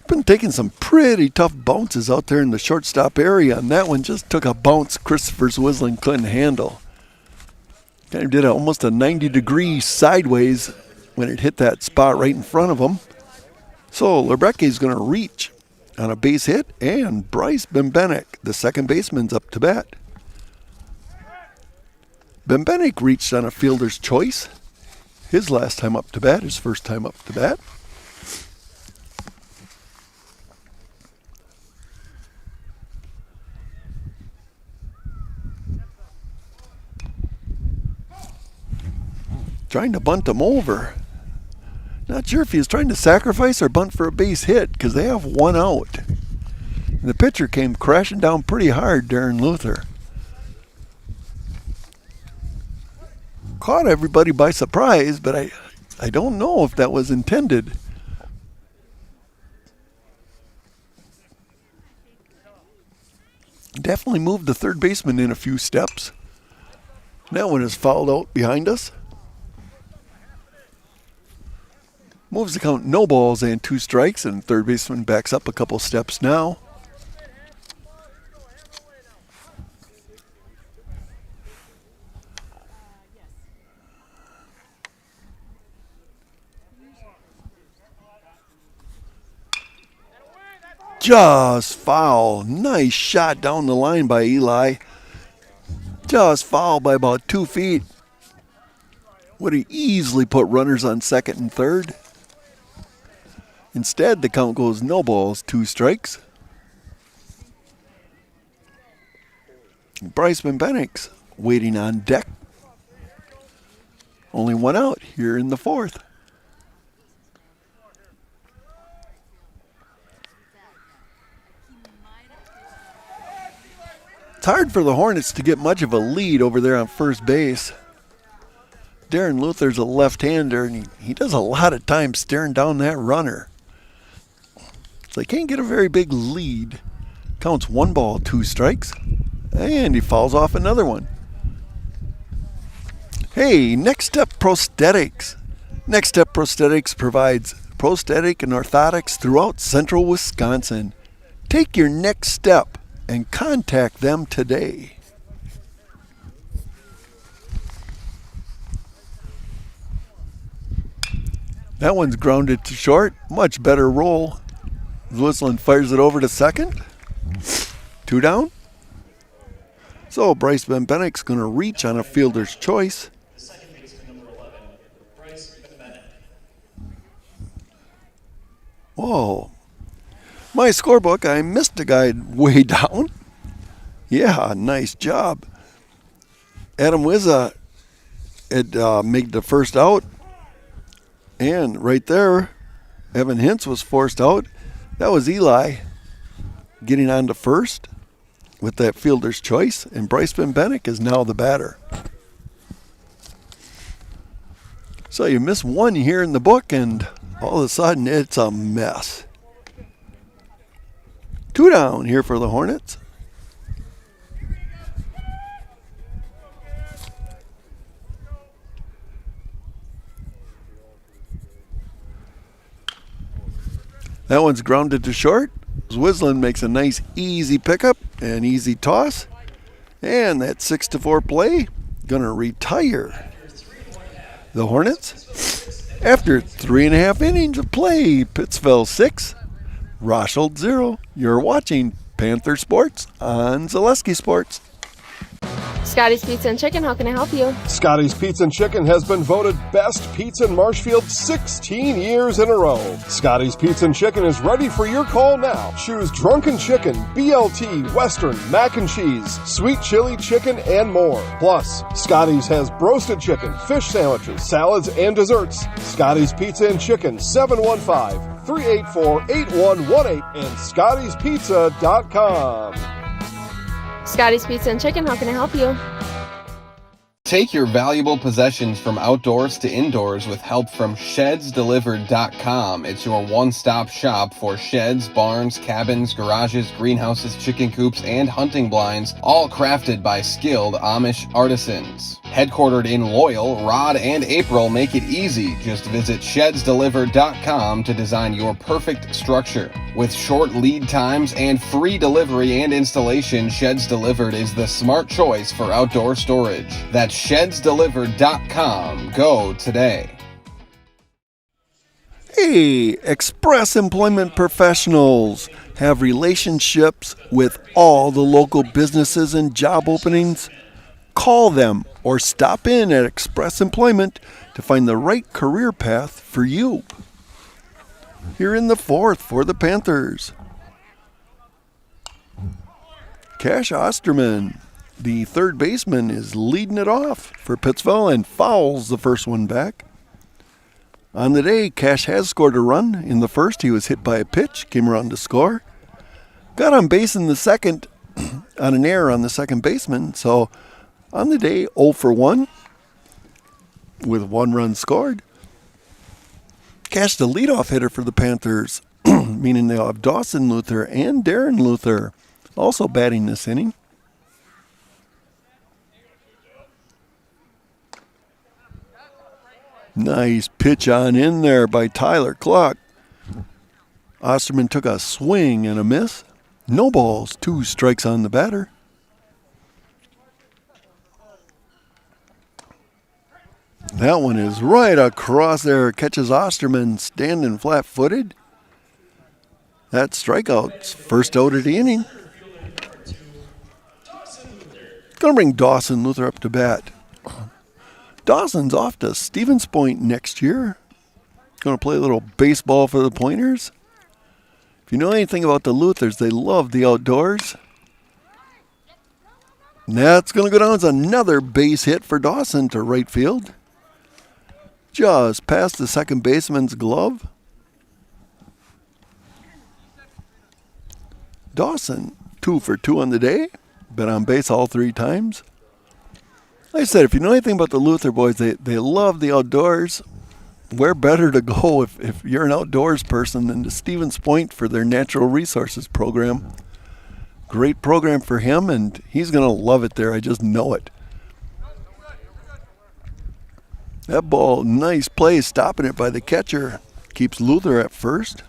Been taking some pretty tough bounces out there in the shortstop area, and that one just took a bounce Christopher Swisling couldn't handle. Kind of did almost a 90-degree sideways when it hit that spot right in front of him. So Lebrecki is going to reach on a base hit, and Bryce Bembenek, the second baseman's up to bat. Bembenek reached on a fielder's choice. His last time up to bat, his first time up to bat. Trying to bunt him over. Not sure if he was trying to sacrifice or bunt for a base hit because they have 1 out. And the pitcher came crashing down pretty hard, Darren Luther. Caught everybody by surprise, but I don't know if that was intended. Definitely moved the third baseman in a few steps. That one is fouled out behind us. Moves the count no balls and 2 strikes, and third baseman backs up a couple steps now. Just foul. Nice shot down the line by Eli. Just foul by about 2 feet. Would he easily put runners on second and third? Instead, the count goes no balls, 2 strikes. Bryceman Penix waiting on deck. Only 1 out here in the 4th. It's hard for the Hornets to get much of a lead over there on first base. Darren Luther's a left-hander, and he does a lot of times staring down that runner. So they can't get a very big lead. Counts 1 ball, 2 strikes, and he fouls off another one. Hey, Next Step Prosthetics. Next Step Prosthetics provides prosthetic and orthotics throughout central Wisconsin. Take your next step and contact them today. That one's grounded to short. Much better roll. Zwislin fires it over to second. 2 down. So Bryce Benbenek's going to reach on a fielder's choice. Whoa. My scorebook, I missed a guy way down. Yeah, nice job. Adam Wizza had made the first out. And right there, Evan Hintz was forced out. That was Eli getting on to first with that fielder's choice. And Bryce Benbenek is now the batter. So you miss one here in the book, and all of a sudden it's a mess. 2 down here for the Hornets. That one's grounded to short. Zwislin makes a nice easy pickup and easy toss. And that 6-4 play gonna retire the Hornets. After 3.5 innings of play, Pittsville 6, Rosholt 0. You're watching Panther Sports on Zaleski Sports. Scotty's Pizza and Chicken, how can I help you? Scotty's Pizza and Chicken has been voted best pizza in Marshfield 16 years in a row. Scotty's Pizza and Chicken is ready for your call now. Choose drunken chicken, BLT, Western, mac and cheese, sweet chili chicken, and more. Plus, Scotty's has broasted chicken, fish sandwiches, salads, and desserts. Scotty's Pizza and Chicken, 715-384-8118 and scottyspizza.com. Scotty's Pizza and Chicken, how can I help you? Take your valuable possessions from outdoors to indoors with help from ShedsDelivered.com. It's your one-stop shop for sheds, barns, cabins, garages, greenhouses, chicken coops, and hunting blinds, all crafted by skilled Amish artisans. Headquartered in Loyal, Rod and April make it easy. Just visit ShedsDelivered.com to design your perfect structure. With short lead times and free delivery and installation, Sheds Delivered is the smart choice for outdoor storage. That's ShedsDelivered.com. Go today. Hey, Express Employment Professionals have relationships with all the local businesses and job openings. Call them or stop in at Express Employment to find the right career path for you. Here in the 4th for the Panthers, Cash Osterman, the third baseman, is leading it off for Pittsville and fouls the first one back. On the day, Cash has scored a run. In the first, he was hit by a pitch, came around to score. Got on base in the second on an error on the second baseman. So on the day, 0 for 1 with 1 run scored. Cash, the leadoff hitter for the Panthers, meaning they'll have Dawson Luther and Darren Luther also batting this inning. Nice pitch on in there by Tyler Clark. Osterman took a swing and a miss. No balls, 2 strikes on the batter. That one is right across there. Catches Osterman standing flat-footed. That strikeout's first out of the inning. Going to bring Dawson Luther up to bat. Dawson's off to Stevens Point next year. Going to play a little baseball for the Pointers. If you know anything about the Luthers, they love the outdoors. And that's going to go down as another base hit for Dawson to right field. Just past the second baseman's glove. Dawson, 2 for 2 on the day. Been on base all 3 times. Like I said, if you know anything about the Luther boys, they love the outdoors. Where better to go if you're an outdoors person than to Stevens Point for their natural resources program. Great program for him, and he's going to love it there. I just know it. That ball, nice play, stopping it by the catcher. Keeps Luther at first.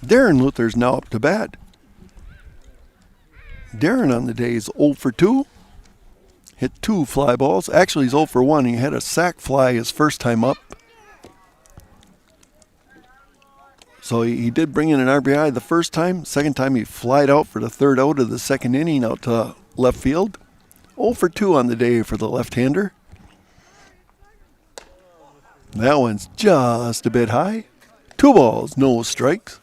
Darren Luther's now up to bat. Darren on the day is 0 for 2. Hit 2 fly balls. Actually, he's 0 for 1. He had a sac fly his first time up. So he did bring in an RBI the first time. Second time he flied out for the 3rd out of the 2nd inning out to left field. 0 for 2 on the day for the left-hander. That one's just a bit high. 2 balls, no strikes.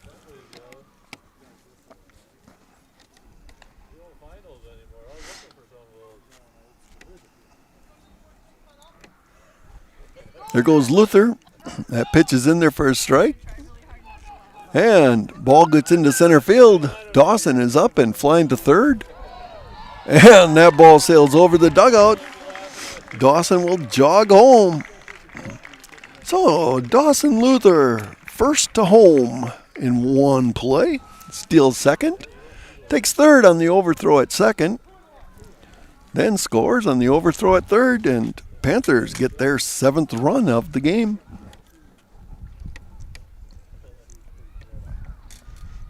There goes Luther. That pitch is in there for a strike. And ball gets into center field. Dawson is up and flying to 3rd. And that ball sails over the dugout. Dawson will jog home. So Dawson Luther, first to home in 1 play. Steals 2nd. Takes 3rd on the overthrow at 2nd. Then scores on the overthrow at 3rd. And Panthers get their 7th run of the game.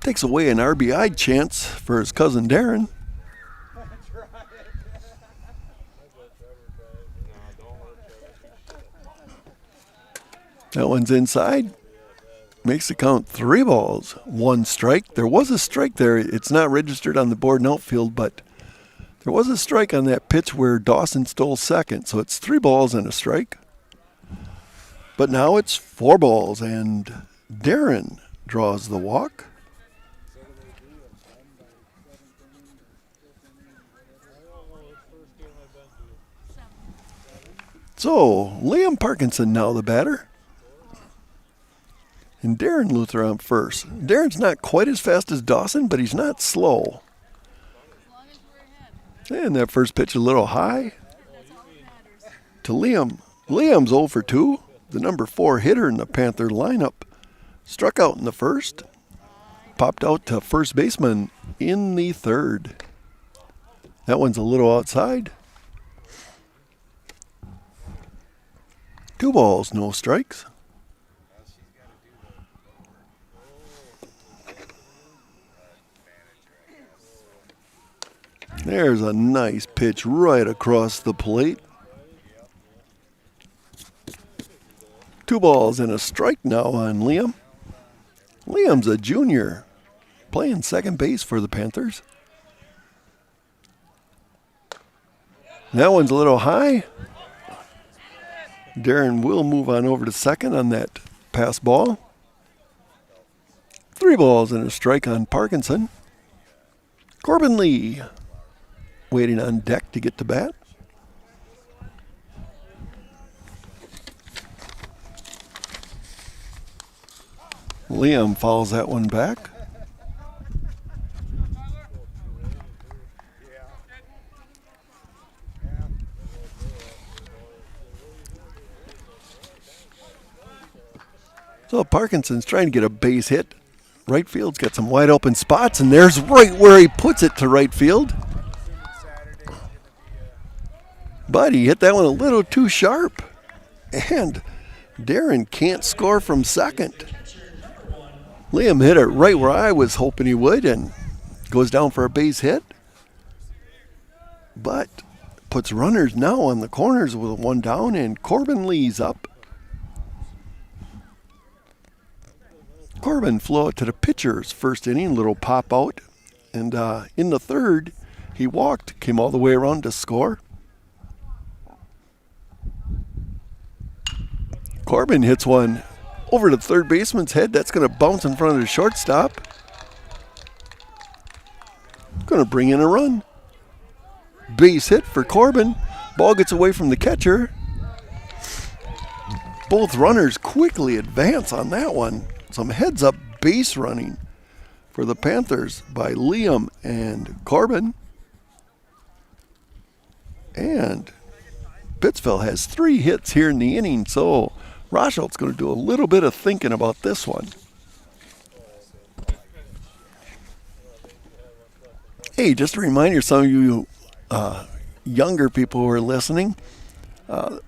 Takes away an RBI chance for his cousin Darren. That one's inside. Makes the count 3 balls, 1 strike. There was a strike there. It's not registered on the board in outfield, but there was a strike on that pitch where Dawson stole 2nd. So it's 3 balls and a strike. But now it's 4 balls, and Darren draws the walk. So, Liam Parkinson now the batter. And Darren Luther on first. Darren's not quite as fast as Dawson, but he's not slow. And that first pitch a little high to Liam. Liam's 0 for 2, the number 4 hitter in the Panther lineup. Struck out in the first. Popped out to first baseman in the 3rd. That one's a little outside. 2 balls, no strikes. There's a nice pitch right across the plate. 2 balls and a strike now on Liam. Liam's a junior, playing second base for the Panthers. That one's a little high. Darren will move on over to second on that pass ball. 3 balls and a strike on Parkinson. Corbin Lee waiting on deck to get to bat. Liam fouls that one back. So Parkinson's trying to get a base hit. Right field's got some wide open spots, and there's right where he puts it to right field. But he hit that one a little too sharp. And Darren can't score from second. Liam hit it right where I was hoping he would and goes down for a base hit. But puts runners now on the corners with one down, and Corbin Lee's up. Corbin flew out to the pitcher's first inning, little pop out. And in the third, he walked, came all the way around to score. Corbin hits one over the third baseman's head. That's going to bounce in front of the shortstop. Going to bring in a run. Base hit for Corbin. Ball gets away from the catcher. Both runners quickly advance on that one. Some heads-up base running for the Panthers by Liam and Corbin. And Pittsville has 3 hits here in the inning, so Rosholt's going to do a little bit of thinking about this one. Hey, just a reminder, some of you younger people who are listening,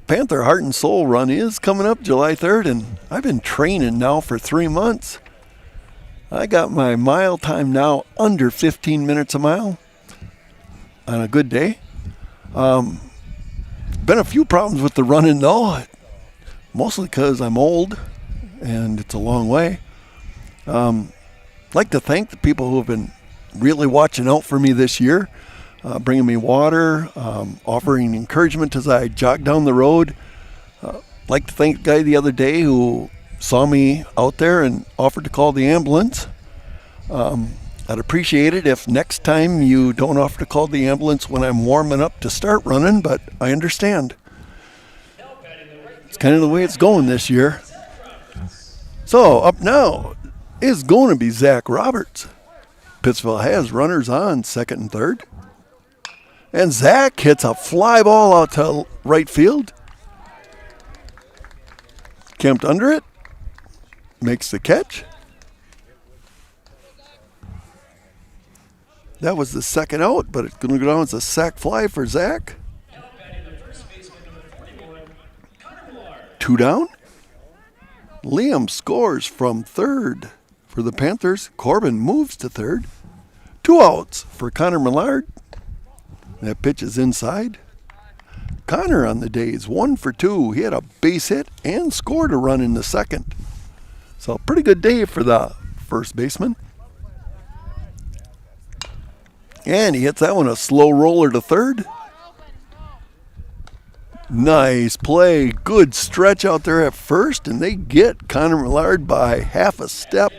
Panther Heart and Soul Run is coming up July 3rd, and I've been training now for 3 months. I got my mile time now under 15 minutes a mile on a good day. Been a few problems with the running though, mostly because I'm old and it's a long way. Like to thank the people who have been really watching out for me this year, bringing me water, offering encouragement as I jog down the road. Like to thank the guy the other day who saw me out there and offered to call the ambulance. I'd appreciate it if next time you don't offer to call the ambulance when I'm warming up to start running, but I understand. It's kind of the way it's going this year. So up now is going to be Zach Roberts. Pittsville has runners on second and third. And Zach hits a fly ball out to right field. Kempt under it. Makes the catch. That was the second out, but it's going to go down as a sac fly for Zach. 2 down. Liam scores from third for the Panthers. Corbin moves to third. 2 outs for Connor Millard. That pitch is inside. Connor on the day is 1 for 2. He had a base hit and scored a run in the second. So pretty good day for the first baseman. And he hits that one a slow roller to third. Nice play. Good stretch out there at first, and they get Connor Millard by half a step.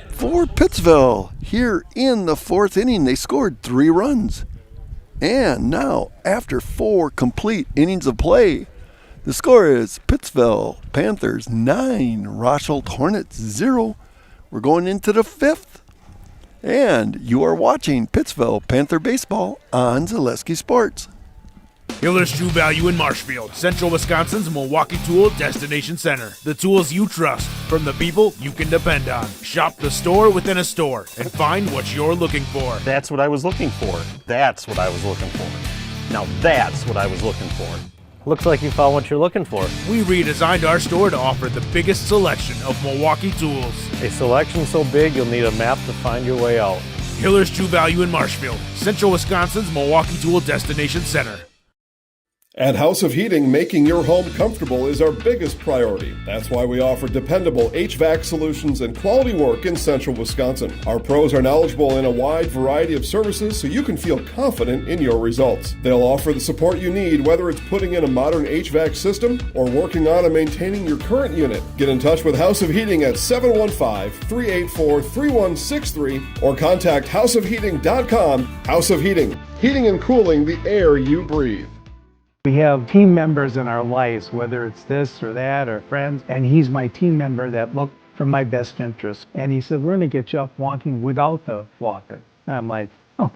For Pittsville, here in the 4th inning, they scored 3 runs. And now, after 4 complete innings of play, the score is Pittsville Panthers 9, Rosholt Hornets 0. We're going into the 5th. And you are watching Pittsville Panther Baseball on Zaleski Sports. Hiller's True Value in Marshfield, Central Wisconsin's Milwaukee Tool Destination Center. The tools you trust from the people you can depend on. Shop the store within a store and find what you're looking for. That's what I was looking for. That's what I was looking for. Now that's what I was looking for. Looks like you found what you're looking for. We redesigned our store to offer the biggest selection of Milwaukee tools. A selection so big you'll need a map to find your way out. Hiller's True Value in Marshfield, Central Wisconsin's Milwaukee Tool Destination Center. At House of Heating, making your home comfortable is our biggest priority. That's why we offer dependable HVAC solutions and quality work in Central Wisconsin. Our pros are knowledgeable in a wide variety of services so you can feel confident in your results. They'll offer the support you need, whether it's putting in a modern HVAC system or working on and maintaining your current unit. Get in touch with House of Heating at 715-384-3163 or contact houseofheating.com. House of Heating, heating and cooling the air you breathe. We have team members in our lives, whether it's this or that or friends, and he's my team member that looked for my best interest. And he said, we're going to get you up walking without the walker. And I'm like, oh,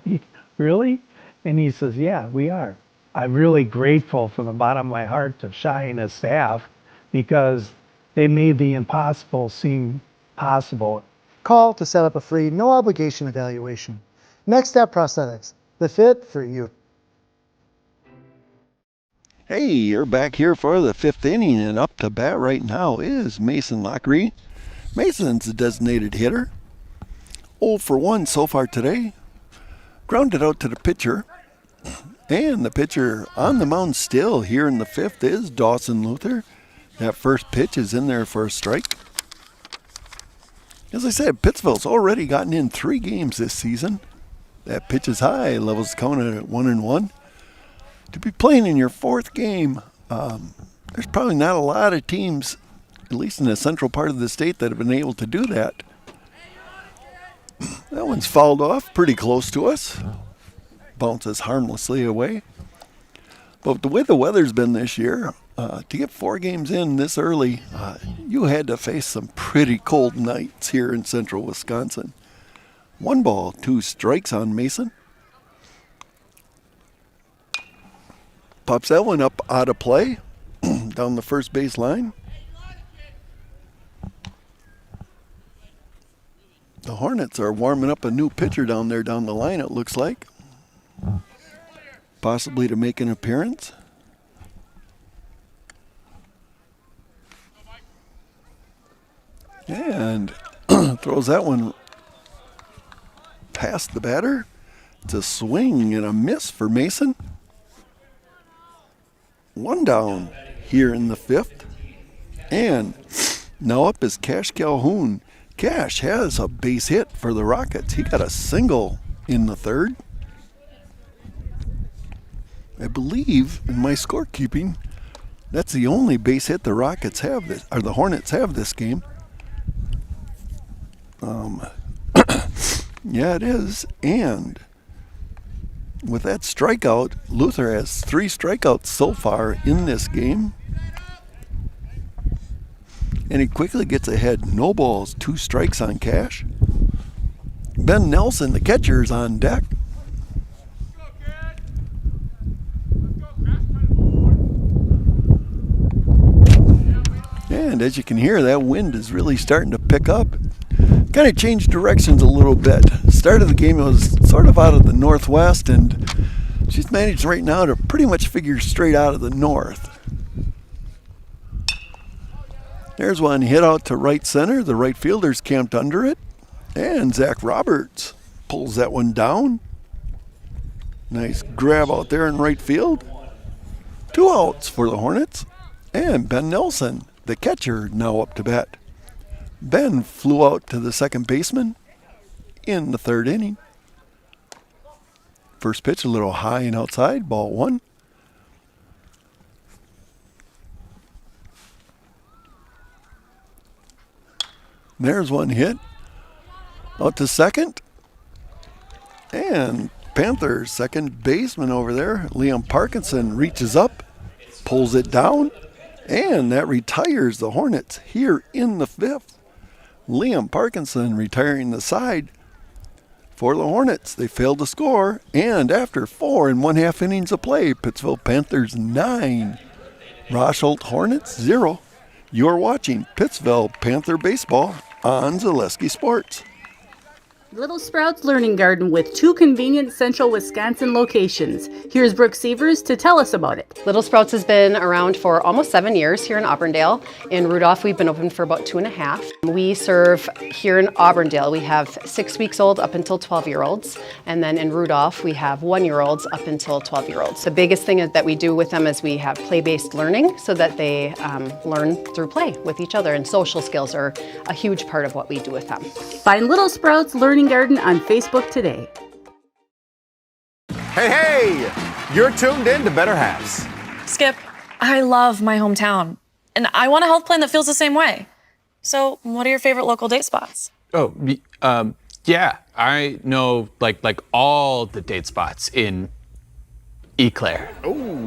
really? And he says, yeah, we are. I'm really grateful from the bottom of my heart to Shai and his staff because they made the impossible seem possible. Call to set up a free, no obligation evaluation. Next Step Prosthetics, the fit for you. Hey, you're back here for the 5th inning, and up to bat right now is Mason Lockery. Mason's a designated hitter. 0 for 1 so far today. Grounded out to the pitcher. And the pitcher on the mound still here in the 5th is Dawson Luther. That first pitch is in there for a strike. As I said, Pittsville's already gotten in 3 games this season. That pitch is high, levels coming at 1-1. To be playing in your 4th game, there's probably not a lot of teams, at least in the central part of the state, that have been able to do that. That one's fouled off pretty close to us. Bounces harmlessly away. But the way the weather's been this year, to get 4 games in this early, you had to face some pretty cold nights here in central Wisconsin. 1 ball, 2 strikes on Mason. Pops that one up out of play, down the first base line. The Hornets are warming up a new pitcher down there down the line, it looks like. Possibly to make an appearance. And throws that one past the batter. It's a swing and a miss for Mason. 1 down here in the 5th. And now up is Cash Calhoun. Cash has a base hit for the Rockets. He got a single in the 3rd. I believe in my scorekeeping, that's the only base hit the Rockets have this, or the Hornets have this game. Yeah, it is. And with that strikeout, Luther has 3 strikeouts so far in this game. And he quickly gets ahead. No balls, 2 strikes on Cash. Ben Nelson, the catcher, is on deck. And as you can hear, that wind is really starting to pick up. Kind of changed directions a little bit. Start of the game, it was sort of out of the northwest, and she's managed right now to pretty much figure straight out of the north. There's one hit out to right center. The right fielder's camped under it. And Zach Roberts pulls that one down. Nice grab out there in right field. 2 outs for the Hornets. And Ben Nelson, the catcher, now up to bat. Ben flew out to the second baseman in the 3rd inning. First pitch a little high and outside, ball 1. There's one hit out to second. And Panthers second baseman over there, Liam Parkinson, reaches up, pulls it down, and that retires the Hornets here in the 5th. Liam Parkinson retiring the side for the Hornets. They failed to score, and after 4 1/2 innings of play, Pittsville Panthers 9, Rosholt Hornets 0. You're watching Pittsville Panther Baseball on Zaleski Sports. Little Sprouts Learning Garden with 2 convenient central Wisconsin locations. Here's Brooke Sievers to tell us about it. Little Sprouts has been around for almost 7 years here in Auburndale. In Rudolph, we've been open for about 2.5. We serve here in Auburndale, we have 6 weeks old up until 12-year-olds. And then in Rudolph, we have 1-year-olds up until 12-year-olds. The biggest thing that we do with them is we have play-based learning so that they learn through play with each other. And social skills are a huge part of what we do with them. Find Little Sprouts Learning Garden on Facebook today. Hey, you're tuned in to Better Halves. Skip, I love my hometown, and I want a health plan that feels the same way. So, what are your favorite local date spots? Oh, yeah, I know like all the date spots in Eclair.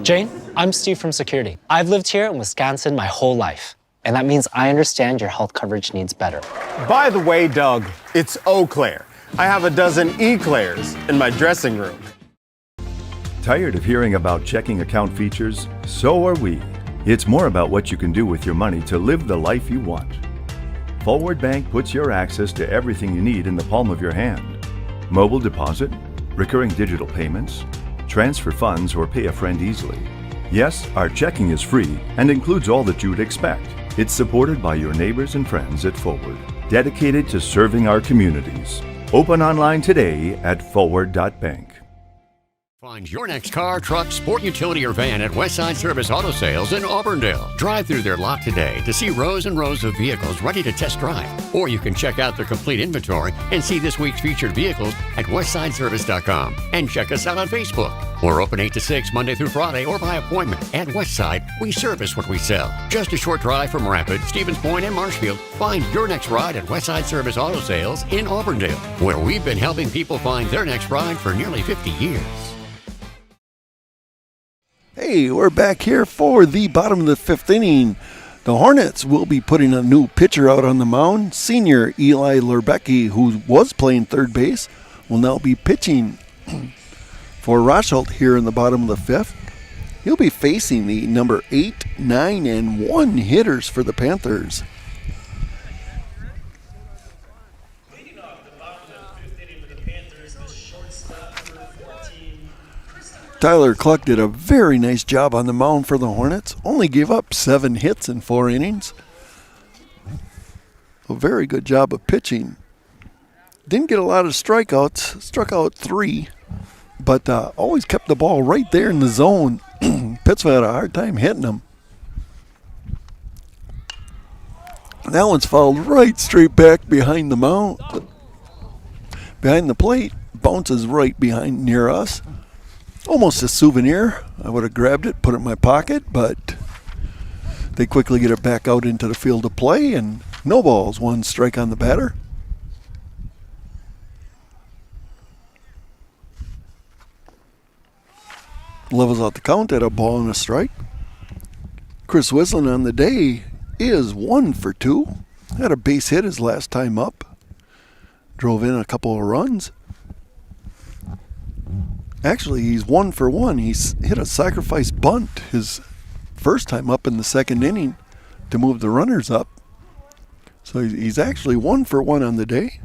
Jane, I'm Steve from Security. I've lived here in Wisconsin my whole life, and that means I understand your health coverage needs better. By the way, Doug, it's Eau Claire. I have a dozen Eclairs in my dressing room. Tired of hearing about checking account features? So are we. It's more about what you can do with your money to live the life you want. Forward Bank puts your access to everything you need in the palm of your hand. Mobile deposit, recurring digital payments, transfer funds, or pay a friend easily. Yes, our checking is free and includes all that you'd expect. It's supported by your neighbors and friends at Forward, dedicated to serving our communities. Open online today at forward.bank. Find your next car, truck, sport utility, or van at Westside Service Auto Sales in Auburndale. Drive through their lot today to see rows and rows of vehicles ready to test drive. Or you can check out their complete inventory and see this week's featured vehicles at westsideservice.com. And check us out on Facebook. We're open 8 to 6 Monday through Friday or by appointment. At Westside, we service what we sell. Just a short drive from Rapid, Stevens Point, and Marshfield. Find your next ride at Westside Service Auto Sales in Auburndale, where we've been helping people find their next ride for nearly 50 years. Hey, we're back here for the bottom of the 5th inning. The Hornets will be putting a new pitcher out on the mound. Senior Eli Lerbecki, who was playing third base, will now be pitching for Rosholt here in the bottom of the 5th. He'll be facing the number 8, 9, and 1 hitters for the Panthers. Tyler Cluck did a very nice job on the mound for the Hornets. Only gave up 7 hits in 4 innings. A very good job of pitching. Didn't get a lot of strikeouts. Struck out 3. But always kept the ball right there in the zone. Pittsville had a hard time hitting him. That one's fouled right straight back behind the mound. Behind the plate. Bounces right behind near us. Almost a souvenir. I would have grabbed it, put it in my pocket, but they quickly get it back out into the field of play, and no balls, 1 strike on the batter. Levels out the count at a ball and a strike. Chris Wislin on the day is 1 for 2. Had a base hit his last time up. Drove in a couple of runs. Actually, he's 1 for 1. He's hit a sacrifice bunt his first time up in the 2nd inning to move the runners up. So he's actually 1 for 1 on the day.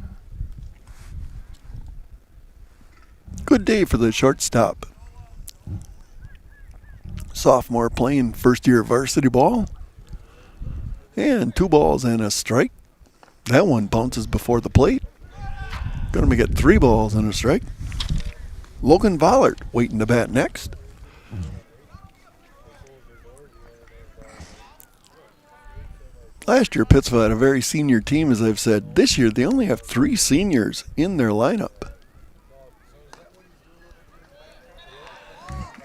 Good day for the shortstop. Sophomore playing first year varsity ball. And 2 balls and a strike. That one bounces before the plate. Gonna make it 3 balls and a strike. Logan Vollert waiting to bat next. Last year, Pittsville had a very senior team, as I've said. This year, they only have 3 seniors in their lineup.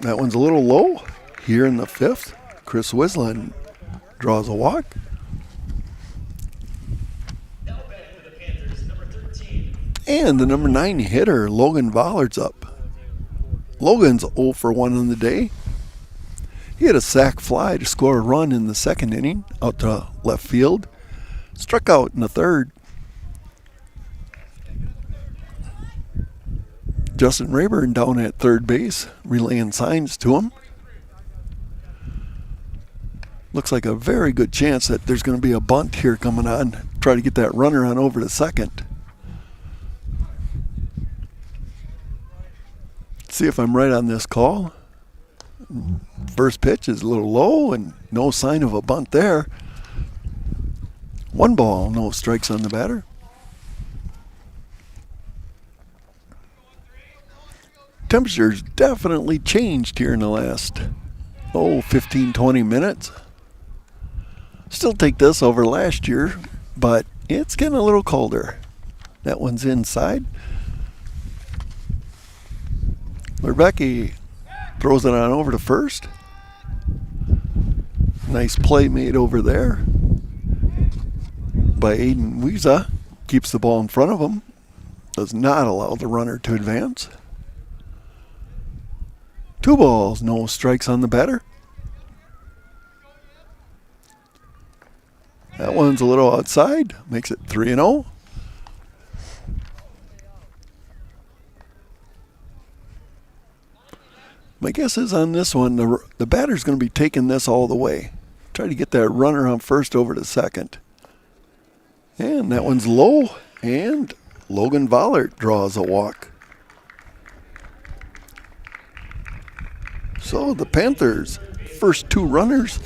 That one's a little low. Here in the 5th, Chris Wislin draws a walk. And the number 9 hitter, Logan Vollert's up. Logan's 0 for 1 on the day. He had a sac fly to score a run in the 2nd inning out to left field. Struck out in the 3rd. Justin Rayburn down at third base, relaying signs to him. Looks like a very good chance that there's going to be a bunt here coming on. Try to get that runner on over to second. See if I'm right on this call. First pitch is a little low and no sign of a bunt there. 1 ball, no strikes on the batter. Temperature's definitely changed here in the last 15-20 minutes. Still take this over last year, but it's getting a little colder. That one's inside. Lerbecki throws it on over to first. Nice play made over there by Aiden Wiesa. Keeps the ball in front of him. Does not allow the runner to advance. 2 balls, no strikes on the batter. That one's a little outside. Makes it 3-0. My guess is on this one, the batter's going to be taking this all the way. Try to get that runner on first over to second. And that one's low. And Logan Vollert draws a walk. So the Panthers First two runners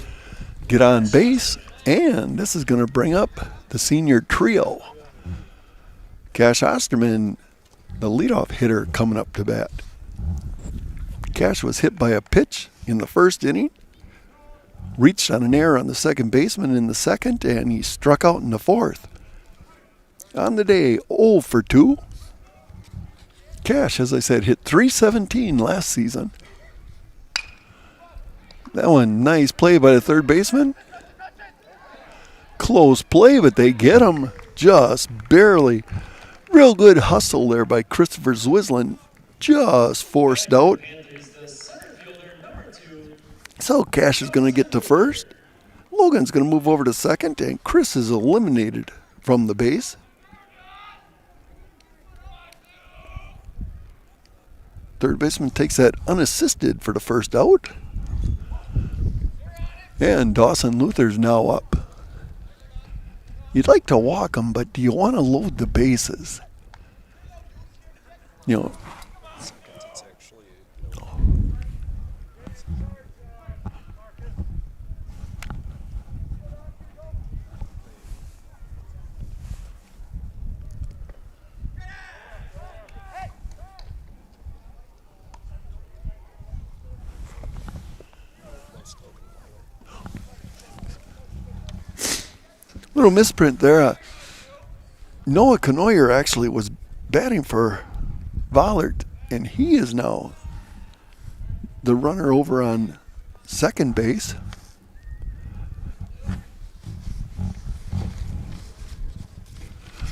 get on base, and this is going to bring up the senior trio. Cash Osterman, the leadoff hitter, coming up to bat. Cash was hit by a pitch in the first inning, reached on an error on the second baseman in the second, and he struck out in the fourth. On the day, 0 for 2. Cash, as I said, hit .317 last season. That one, nice play by the third baseman. Close play, but they get him just barely. Real good hustle there by Christopher Zwislin. Just forced out. So Cash is going to get to first. Logan's going to move over to second, and Chris is eliminated from the base. Third baseman takes that unassisted for the first out. And Dawson Luther's now up. You'd like to walk him, but do you want to load the bases? You know. Little misprint there. Noah Canoyer actually was batting for Vollert, and he is now the runner over on second base.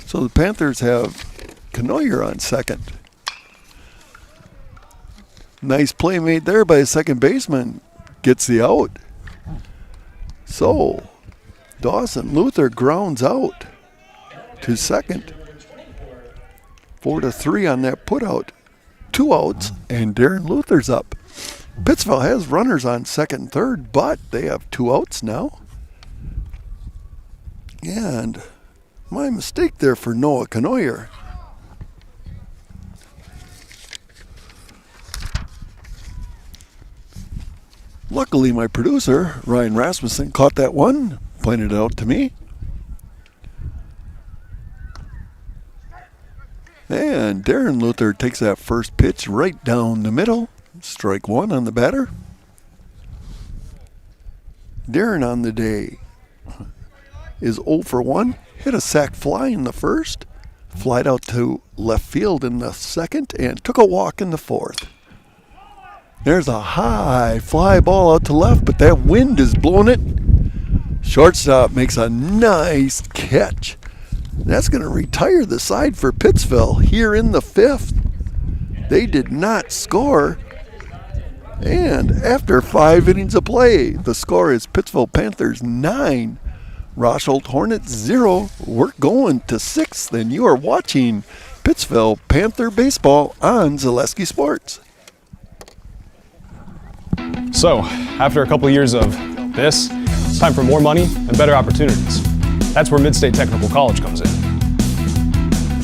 So the Panthers have Canoyer on second. Nice play made there by the second baseman. Gets the out. So Dawson Luther grounds out to second. 4-3 on that putout. 2 outs, and Darren Luther's up. Pittsville has runners on second and third, but they have 2 outs now. And my mistake there for Noah Canoyer. Luckily, my producer, Ryan Rasmussen, caught that one, pointed it out to me. And Darren Luther takes that first pitch right down the middle. Strike one on the batter. Darren on the day is 0 for 1. Hit a sac fly in the first. Flied out to left field in the second and took a walk in the fourth. There's a high fly ball out to left, but that wind is blowing it. Shortstop makes a nice catch. That's going to retire the side for Pittsville here in the 5th. They did not score. And after 5 innings of play, the score is Pittsville Panthers 9, Rosholt Hornets 0. We're going to 6th, and you are watching Pittsville Panther Baseball on Zaleski Sports. So, after a couple years of this, it's time for more money and better opportunities. That's where Mid-State Technical College comes in.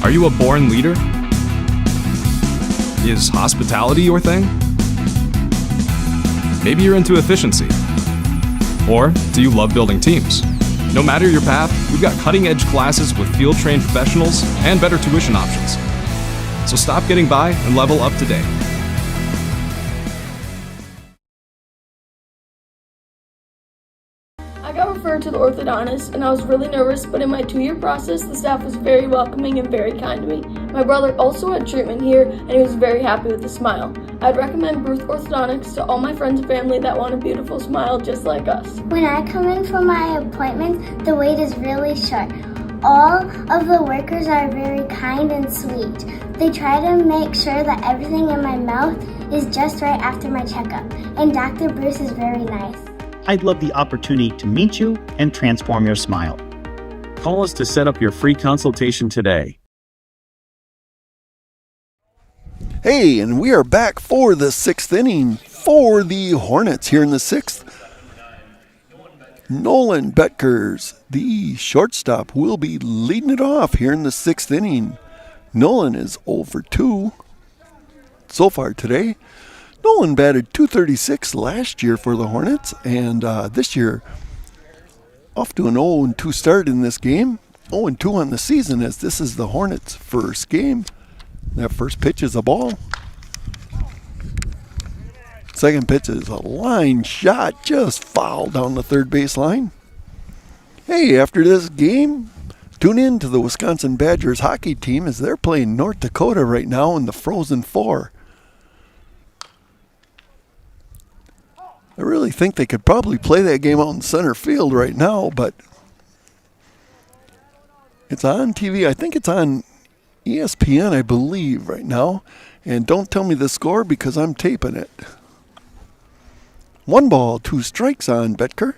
Are you a born leader? Is hospitality your thing? Maybe you're into efficiency. Or do you love building teams? No matter your path, we've got cutting-edge classes with field-trained professionals and better tuition options. So stop getting by and level up today. I got referred to the orthodontist, and I was really nervous, but in my 2-year process, the staff was very welcoming and very kind to me. My brother also had treatment here, and he was very happy with the smile. I'd recommend Bruce Orthodontics to all my friends and family that want a beautiful smile just like us. When I come in for my appointment, the wait is really short. All of the workers are very kind and sweet. They try to make sure that everything in my mouth is just right after my checkup, and Dr. Bruce is very nice. I'd love the opportunity to meet you and transform your smile. Call us to set up your free consultation today. Hey, and we are back for the 6th inning for the Hornets here in the 6th. Nolan Betkers, the shortstop, will be leading it off here in the 6th inning. Nolan is 0 for 2 so far today. Nolan batted .236 last year for the Hornets, and this year off to an 0-2 start in this game. 0-2 on the season, as this is the Hornets' first game. That first pitch is a ball. Second pitch is a line shot, just foul down the third base line. Hey, after this game, tune in to the Wisconsin Badgers hockey team as they're playing North Dakota right now in the Frozen Four. I really think they could probably play that game out in center field right now, but it's on TV. I think it's on ESPN, I believe, right now. And don't tell me the score because I'm taping it. 1 ball, 2 strikes on Betker.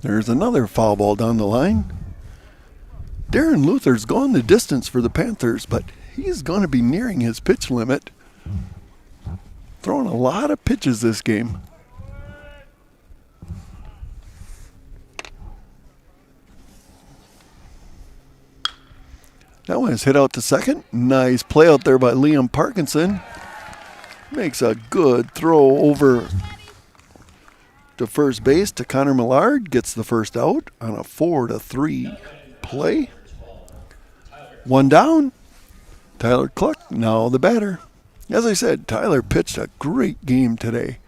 There's another foul ball down the line. Darren Luther's gone the distance for the Panthers, but he's going to be nearing his pitch limit. Throwing a lot of pitches this game. That one is hit out to second. Nice play out there by Liam Parkinson. Makes a good throw over to first base to Connor Millard. Gets the first out on a 4-3 play. 1 down. Tyler Cluck, now the batter. As I said, Tyler pitched a great game today.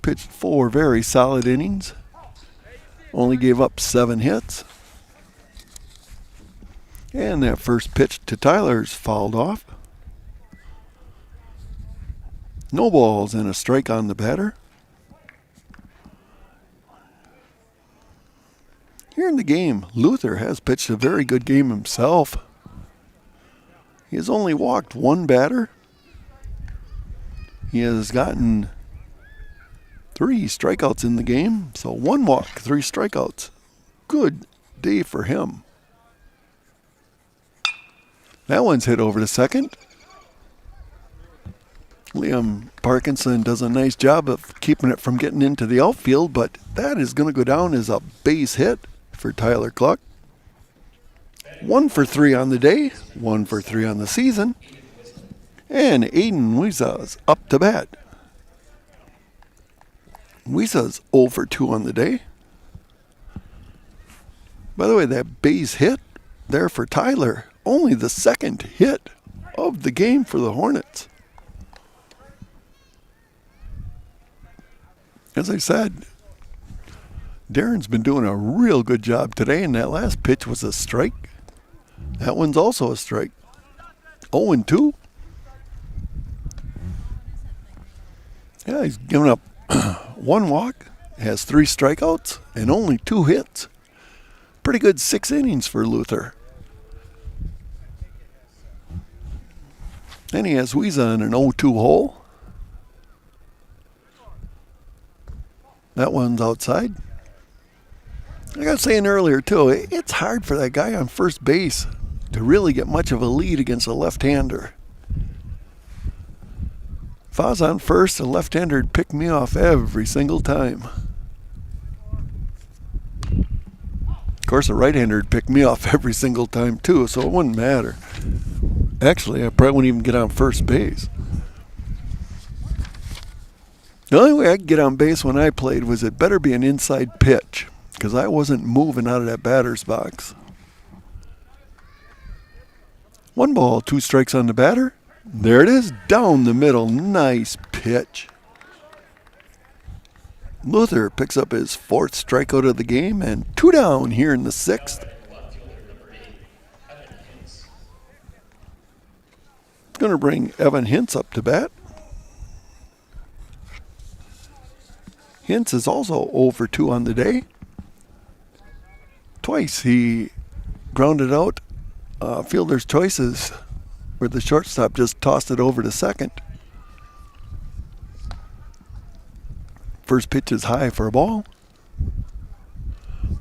Pitched 4 very solid innings. Only gave up 7 hits. And that first pitch to Tyler's fouled off. No balls and a strike on the batter. Here in the game, Luther has pitched a very good game himself. He has only walked 1 batter. He has gotten 3 strikeouts in the game. So 1 walk, 3 strikeouts. Good day for him. That one's hit over to second. Liam Parkinson does a nice job of keeping it from getting into the outfield, but that is going to go down as a base hit for Tyler Cluck. 1 for 3 on the day, 1 for 3 on the season. And Aiden Wisa's up to bat. Wisa's 0 for 2 on the day. By the way, that base hit there for Tyler, only the second hit of the game for the Hornets. As I said, Darren's been doing a real good job today, and that last pitch was a strike. That one's also a strike. 0-2. Yeah, he's given up 1 walk, has 3 strikeouts, and only 2 hits. Pretty good 6 innings for Luther. And he has Wiesa in an 0-2 hole. That one's outside. Like I was saying earlier, too, it's hard for that guy on first base to really get much of a lead against a left-hander. If I was on first, a left-hander would pick me off every single time. Of course, a right-hander would pick me off every single time, too, so it wouldn't matter. Actually, I probably wouldn't even get on first base. The only way I could get on base when I played was it better be an inside pitch, because I wasn't moving out of that batter's box. 1 ball, 2 strikes on the batter. There it is, down the middle. Nice pitch. Luther picks up his 4th strikeout of the game, and 2 down here in the 6th. Going to bring Evan Hintz up to bat. Hintz is also 0 for 2 on the day. Twice he grounded out fielder's choices where the shortstop just tossed it over to second. First pitch is high for a ball.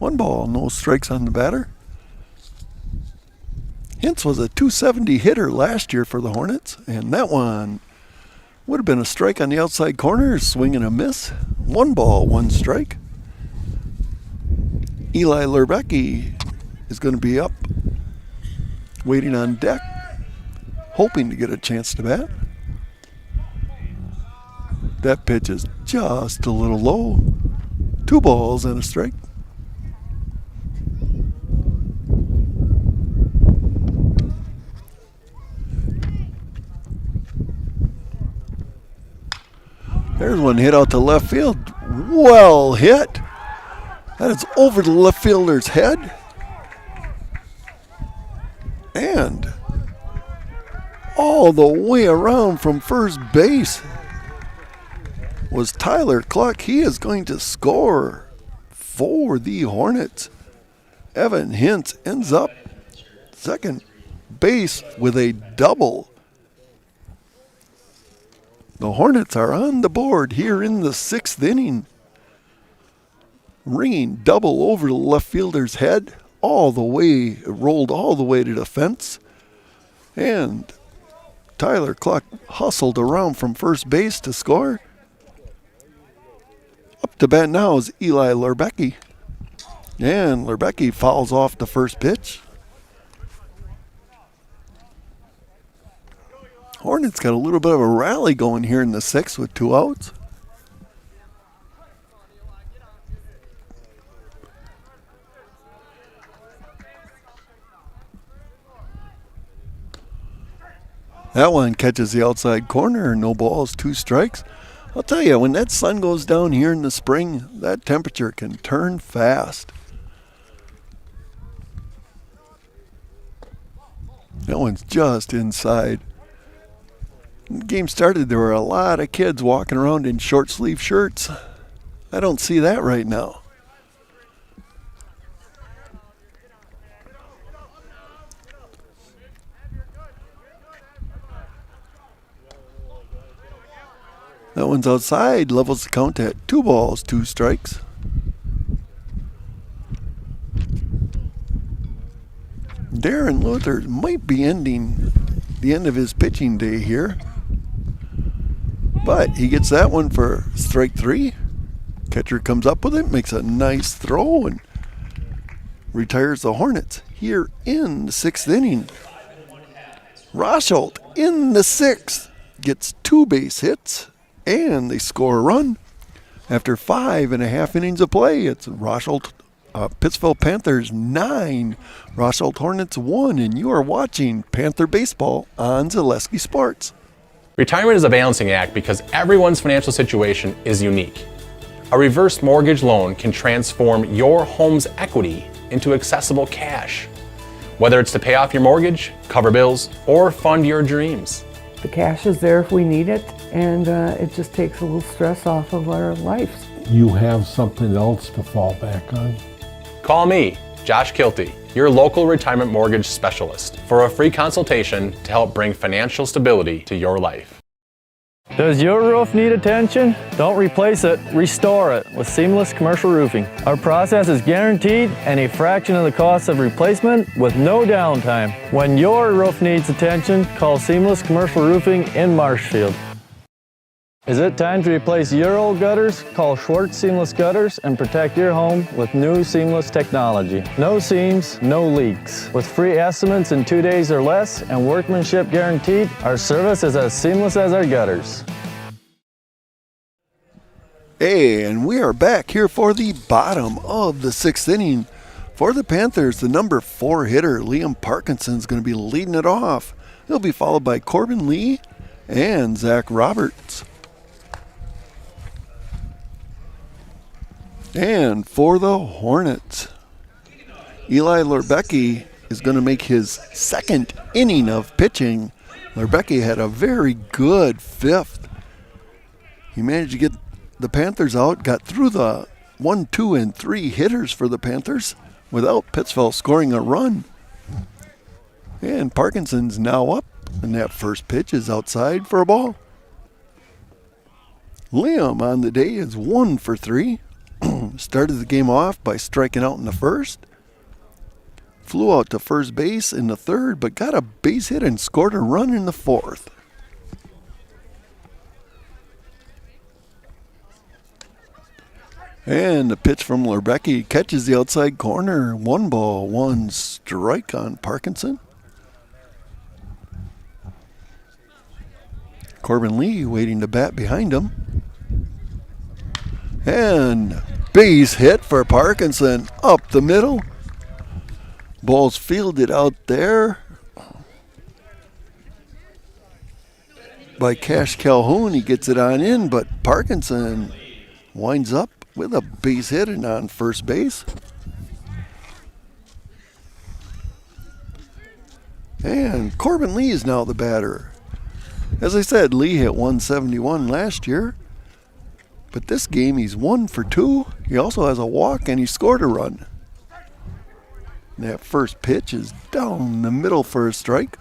1 ball, no strikes on the batter. Hintz was a .270 hitter last year for the Hornets, and that one would have been a strike on the outside corner, swing and a miss. 1 ball, 1 strike. Eli Lerbecki is going to be up waiting on deck, hoping to get a chance to bat. That pitch is just a little low. 2 balls and a strike. There's one hit out to left field. Well hit. That is over the left fielder's head. And all the way around from first base was Tyler Cluck. He is going to score for the Hornets. Evan Hintz ends up second base with a double. The Hornets are on the board here in the 6th inning. Ringing double over the left fielder's head, rolled all the way to the fence. And Tyler Cluck hustled around from first base to score. Up to bat now is Eli Lerbecki. And Lerbecki fouls off the first pitch. Hornets got a little bit of a rally going here in the 6th with 2 outs. That one catches the outside corner. No balls, 2 strikes. I'll tell you, when that sun goes down here in the spring, that temperature can turn fast. That one's just inside. When the game started, there were a lot of kids walking around in short sleeve shirts. I don't see that right now. That one's outside, levels the count at 2 balls, 2 strikes. Darren Luther might be ending the end of his pitching day here. But he gets that one for strike 3. Catcher comes up with it, makes a nice throw, and retires the Hornets here in the 6th inning. Rosholt in the 6th gets 2 base hits, and they score a run. After 5.5 innings of play, it's Rosholt, Pittsville Panthers 9, Rosholt Hornets 1, and you are watching Panther Baseball on Zaleski Sports. Retirement is a balancing act because everyone's financial situation is unique. A reverse mortgage loan can transform your home's equity into accessible cash, whether it's to pay off your mortgage, cover bills, or fund your dreams. The cash is there if we need it, and it just takes a little stress off of our lives. You have something else to fall back on? Call me, Josh Kilty, your local retirement mortgage specialist, for a free consultation to help bring financial stability to your life. Does your roof need attention? Don't replace it, restore it with Seamless Commercial Roofing. Our process is guaranteed and a fraction of the cost of replacement with no downtime. When your roof needs attention, call Seamless Commercial Roofing in Marshfield. Is it time to replace your old gutters? Call Schwartz Seamless Gutters and protect your home with new seamless technology. No seams, no leaks. With free estimates in 2 days or less and workmanship guaranteed, our service is as seamless as our gutters. Hey, and we are back here for the bottom of the 6th inning. For the Panthers, the number 4 hitter, Liam Parkinson, is going to be leading it off. He'll be followed by Corbin Lee and Zach Roberts. And for the Hornets, Eli Lerbecki is going to make his 2nd inning of pitching. Lerbecki had a very good 5th. He managed to get the Panthers out, got through the 1, 2, and 3 hitters for the Panthers without Pittsville scoring a run. And Parkinson's now up, and that first pitch is outside for a ball. Liam on the day is 1 for 3. Started the game off by striking out in the 1st. Flew out to first base in the 3rd, but got a base hit and scored a run in the 4th. And the pitch from Lerbecki catches the outside corner. 1 ball, 1 strike on Parkinson. Corbin Lee waiting to bat behind him. And base hit for Parkinson up the middle. Ball's fielded out there by Cash Calhoun. He gets it on in, but Parkinson winds up with a base hit and on first base. And Corbin Lee is now the batter. As I said, Lee hit 171 last year. But this game he's 1 for 2. He also has a walk and he scored a run. That first pitch is down the middle for a strike.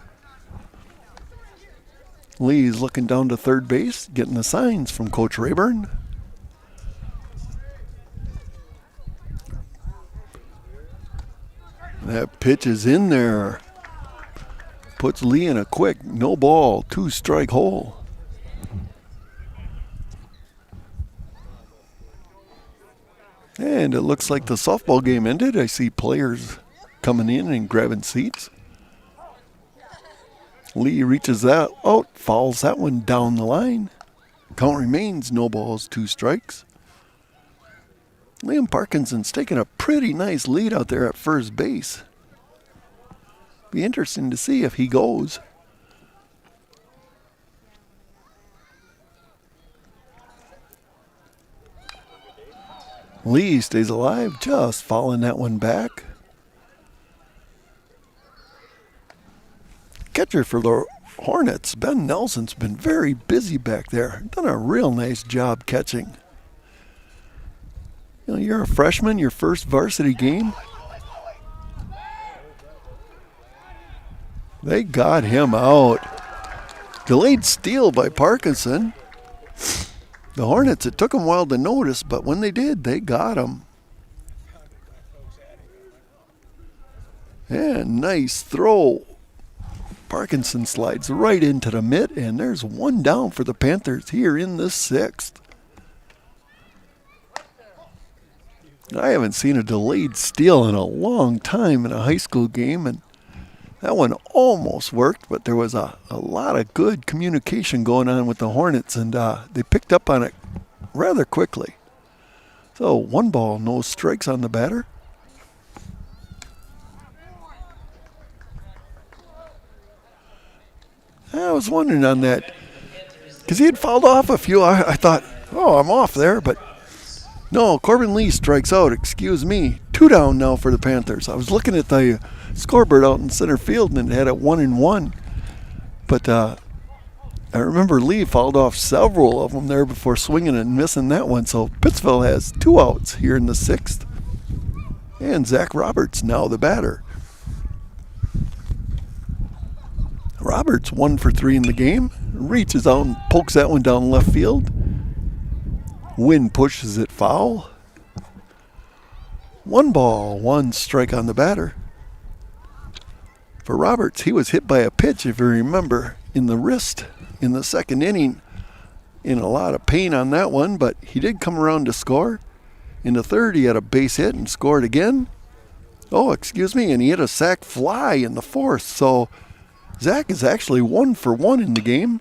Lee's looking down to third base, getting the signs from Coach Rayburn. That pitch is in there. Puts Lee in a quick no ball, 2-strike hole. And it looks like the softball game ended. I see players coming in and grabbing seats. Lee reaches that out, fouls that one down the line. Count remains no balls, 2 strikes. Liam Parkinson's taking a pretty nice lead out there at first base. Be interesting to see if he goes. Lee stays alive, just fouling that one back. Catcher for the Hornets, Ben Nelson's been very busy back there. Done a real nice job catching. You know, you're a freshman, your first varsity game. They got him out. Delayed steal by Parkinson. The Hornets, it took them a while to notice, but when they did, they got him. And nice throw. Parkinson slides right into the mitt, and there's one down for the Panthers here in the 6th. I haven't seen a delayed steal in a long time in a high school game, and that one almost worked, but there was a lot of good communication going on with the Hornets, and they picked up on it rather quickly. So 1 ball, no strikes on the batter. I was wondering on that, because he had fouled off a few. I thought, oh, I'm off there, but no, Corbin Lee strikes out, excuse me. 2 down now for the Panthers. I was looking at the scoreboard out in center field, and it had it 1-1. But I remember Lee fouled off several of them there before swinging and missing that one. So Pittsville has 2 outs here in the 6th. And Zach Roberts now the batter. Roberts 1 for 3 in the game. Reaches out and pokes that one down left field. Wind pushes it foul. 1 ball, 1 strike on the batter. For Roberts, he was hit by a pitch, if you remember, in the wrist in the 2nd inning. In a lot of pain on that one, but he did come around to score. In the 3rd, he had a base hit and scored again. Oh, excuse me, and he hit a sac fly in the 4th. So Zach is actually 1 for 1 in the game.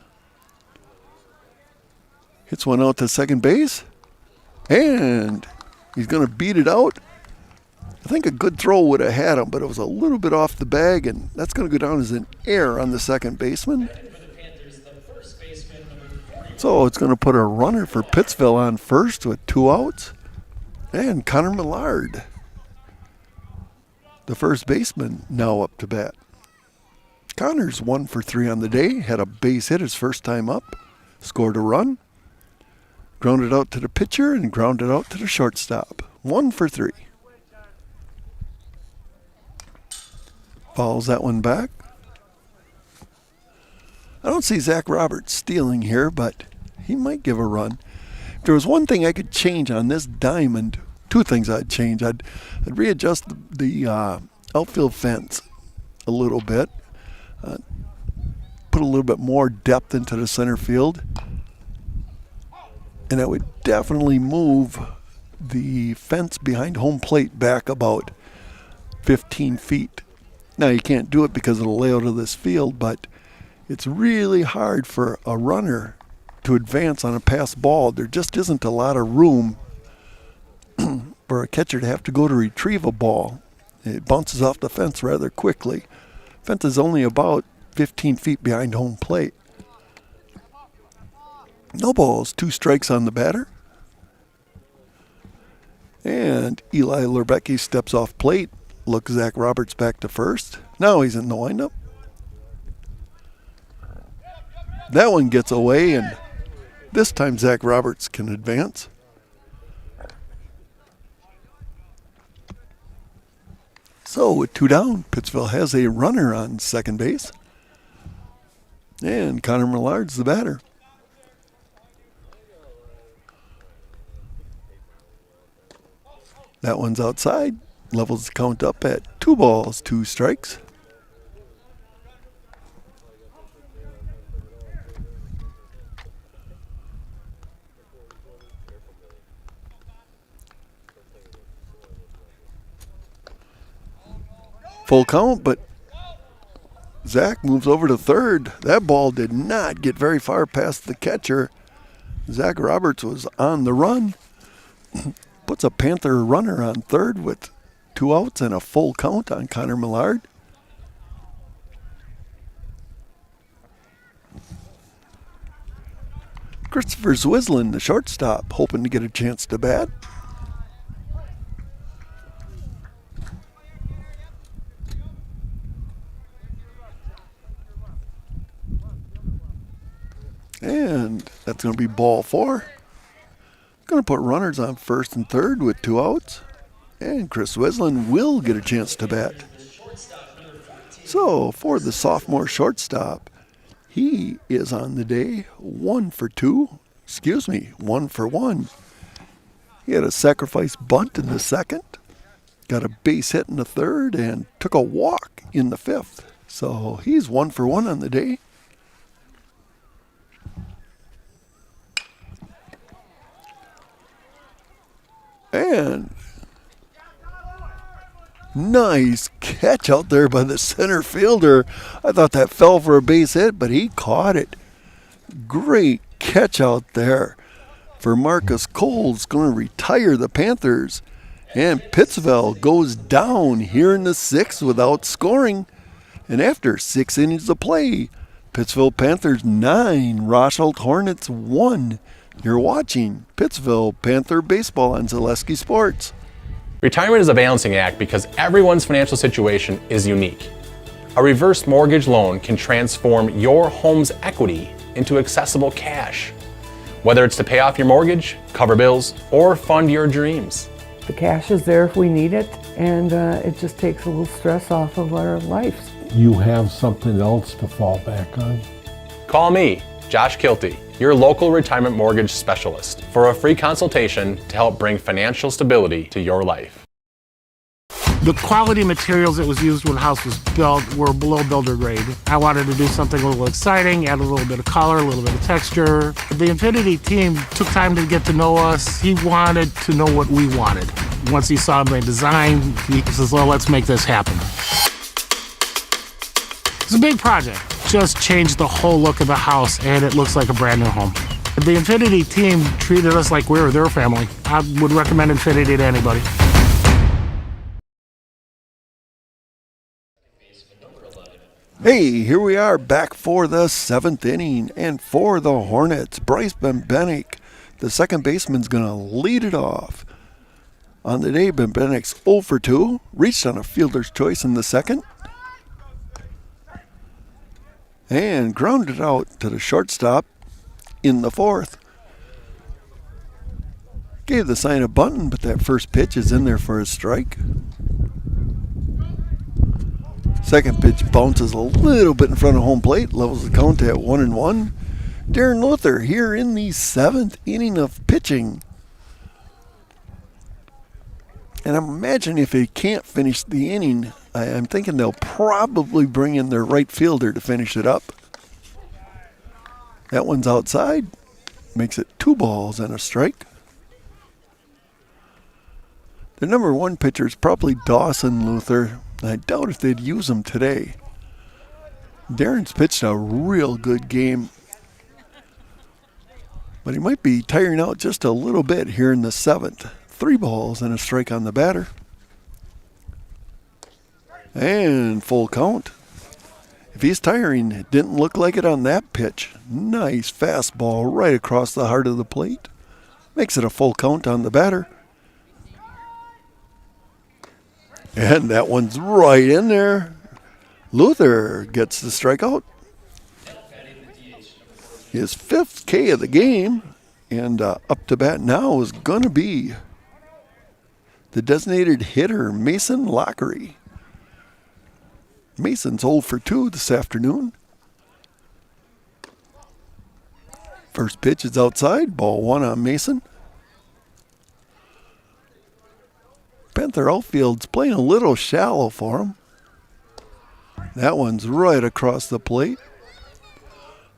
Hits one out to second base. And he's going to beat it out. I think a good throw would have had him, but it was a little bit off the bag, and that's going to go down as an error on the second baseman. So it's going to put a runner for Pittsville on first with 2 outs. And Connor Millard, the first baseman, now up to bat. Connor's 1 for 3 on the day, had a base hit his first time up, scored a run, grounded out to the pitcher, and grounded out to the shortstop. 1 for 3. Fouls that one back. I don't see Zach Roberts stealing here, but he might give a run. If there was one thing I could change on this diamond, 2 things I'd change. I'd readjust the outfield fence a little bit. Put a little bit more depth into the center field. And I would definitely move the fence behind home plate back about 15 feet. Now, you can't do it because of the layout of this field, but It's really hard for a runner to advance on a pass ball. There just isn't a lot of room for a catcher to have to go to retrieve a ball. It bounces off the fence rather quickly. Fence is only about 15 feet behind home plate. No balls, 2 strikes on the batter. And Eli Lerbecki steps off plate, looks Zach Roberts back to first. Now he's in the windup. That one gets away, and this time Zach Roberts can advance. So with 2 down, Pittsville has a runner on second base. And Connor Millard's the batter. That one's outside. Levels the count up at 2 balls, 2 strikes. Full count, but Zach moves over to third. That ball did not get very far past the catcher. Zach Roberts was on the run. Puts a Panther runner on third with 2 outs and a full count on Connor Millard. Christopher Zwislin, the shortstop, hoping to get a chance to bat. And that's going to be ball 4. Going to put runners on first and third with 2 outs. And Chris Weslin will get a chance to bat. So for the sophomore shortstop, he is on the day 1 for 1. He had a sacrifice bunt in the second, got a base hit in the third, and took a walk in the 5th. So he's 1 for 1 on the day. And nice catch out there by the center fielder. I thought that fell for a base hit, but he caught it. Great catch out there for Marcus Coles, going to retire the Panthers. And Pittsville goes down here in the 6th without scoring. And after 6 innings of play, Pittsville Panthers 9, Rosholt Hornets 1. You're watching Pittsville Panther Baseball on Zaleski Sports. Retirement is a balancing act because everyone's financial situation is unique. A reverse mortgage loan can transform your home's equity into accessible cash, whether it's to pay off your mortgage, cover bills, or fund your dreams. The cash is there if we need it, and it just takes a little stress off of our lives. You have something else to fall back on. Call me, Josh Kilty, your local retirement mortgage specialist, for a free consultation to help bring financial stability to your life. The quality materials that was used when the house was built were below builder grade. I wanted to do something a little exciting, add a little bit of color, a little bit of texture. The Infinity team took time to get to know us. He wanted to know what we wanted. Once he saw my design, he says, well, let's make this happen. It's a big project. Just changed the whole look of the house, and it looks like a brand new home. The Infinity team treated us like we were their family. I would recommend Infinity to anybody. Hey, here we are back for the 7th inning, and for the Hornets, Bryce Benbenek, the second baseman's going to lead it off. On the day, Benbenek's 0 for 2, reached on a fielder's choice in the second, and grounded out to the shortstop in the 4th. Gave the sign of bunting, but that first pitch is in there for a strike. Second pitch bounces a little bit in front of home plate, levels the count at 1-1. Darren Luther here in the 7th inning of pitching. And I'm imagining if they can't finish the inning, I'm thinking they'll probably bring in their right fielder to finish it up. That one's outside, makes it 2 balls and a strike. The number 1 pitcher is probably Dawson Luther. I doubt if they'd use him today. Darren's pitched a real good game, but he might be tiring out just a little bit here in the 7th. 3 balls and a strike on the batter. And full count. If he's tiring, it didn't look like it on that pitch. Nice fastball right across the heart of the plate. Makes it a full count on the batter. And that one's right in there. Luther gets the strikeout. His 5th K of the game. And up to bat now is going to be the designated hitter, Mason Lockery. Mason's 0 for 2 this afternoon. First pitch is outside. Ball 1 on Mason. Panther outfield's playing a little shallow for him. That one's right across the plate.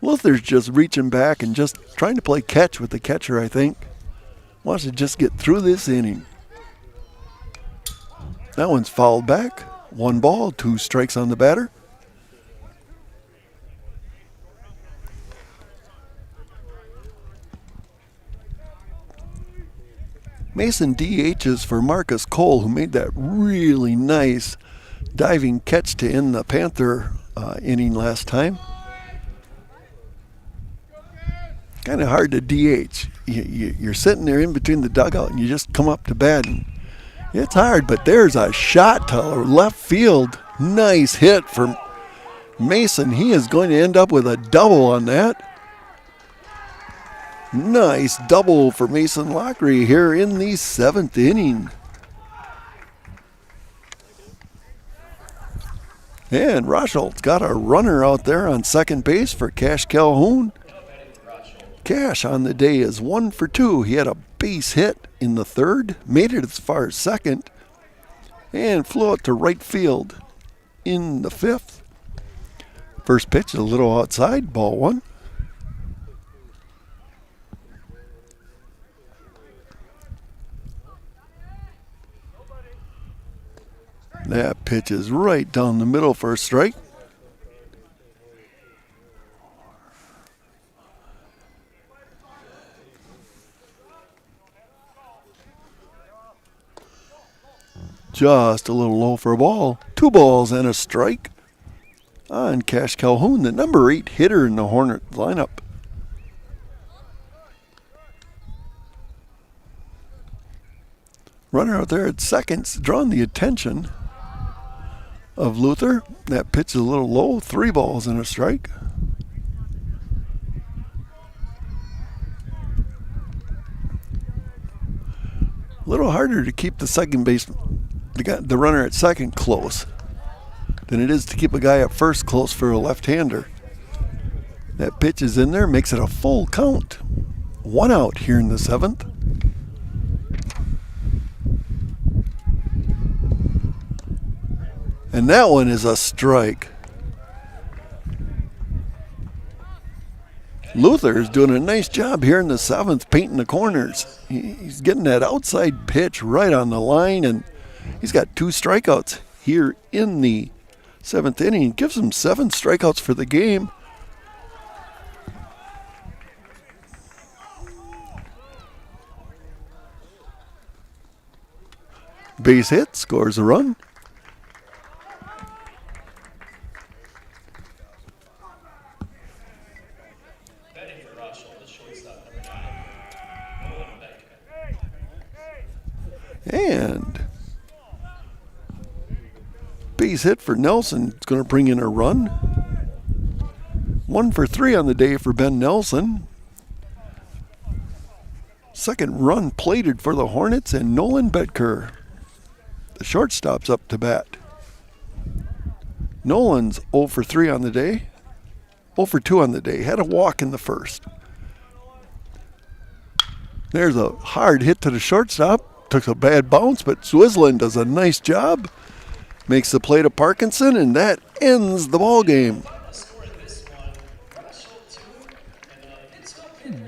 Luther's just reaching back and just trying to play catch with the catcher, I think. Wants to just get through this inning. That one's fouled back. 1 ball, 2 strikes on the batter. Mason DHs for Marcus Cole, who made that really nice diving catch to end the Panther inning last time. Kind of hard to DH. You're sitting there in between the dugout and you just come up to bat. And it's hard, but there's a shot to left field. Nice hit for Mason. He is going to end up with a double on that. Nice double for Mason Lockery here in the 7th inning. And Rosholt's got a runner out there on second base for Cash Calhoun. Cash on the day is 1 for 2. He had a base hit in the 3rd, made it as far as 2nd, and flew out to right field in the 5th. First pitch a little outside, ball 1. That pitch is right down the middle for a strike. Just a little low for a ball. 2 balls and a strike on Cash Calhoun, the number 8 hitter in the Hornet lineup. Runner out there at second's drawn the attention of Luther. That pitch is a little low. 3 balls and a strike. A little harder to keep the second base, the runner at second close than it is to keep a guy at first close for a left-hander. That pitch is in there, makes it a full count. 1 out here in the 7th. And that one is a strike. Luther is doing a nice job here in the 7th, painting the corners. He's getting that outside pitch right on the line, and he's got 2 strikeouts here in the 7th inning. Gives him 7 strikeouts for the game. Base hit, scores a run. And base hit for Nelson. It's going to bring in a run. 1 for 3 on the day for Ben Nelson. Second run plated for the Hornets, and Nolan Betker, the shortstop's up to bat. Nolan's 0 for 3 on the day. 0 for 2 on the day. Had a walk in the first. There's a hard hit to the shortstop. Took a bad bounce, but Swislin does a nice job. Makes the play to Parkinson, and that ends the ball game.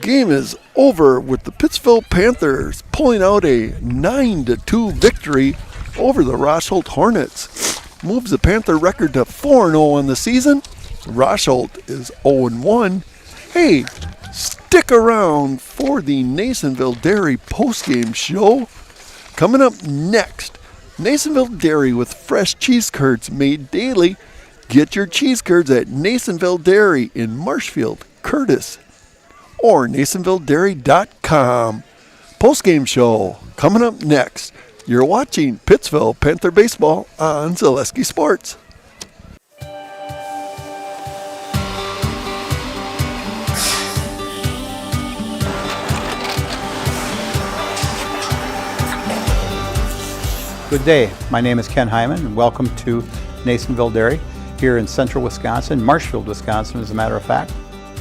Game is over with the Pittsville Panthers pulling out a 9-2 victory over the Rosholt Hornets. Moves the Panther record to 4-0 on the season Rosholt is 0-1. Hey, stick around for the Nasonville Dairy postgame show. Coming up next, Nasonville Dairy with fresh cheese curds made daily. Get your cheese curds at Nasonville Dairy in Marshfield, Curtis, or NasonvilleDairy.com. Postgame show coming up next. You're watching Pittsville Panther Baseball on Zaleski Sports. Good day. My name is Ken Hyman, and welcome to Nasonville Dairy here in central Wisconsin, Marshfield, Wisconsin, as a matter of fact.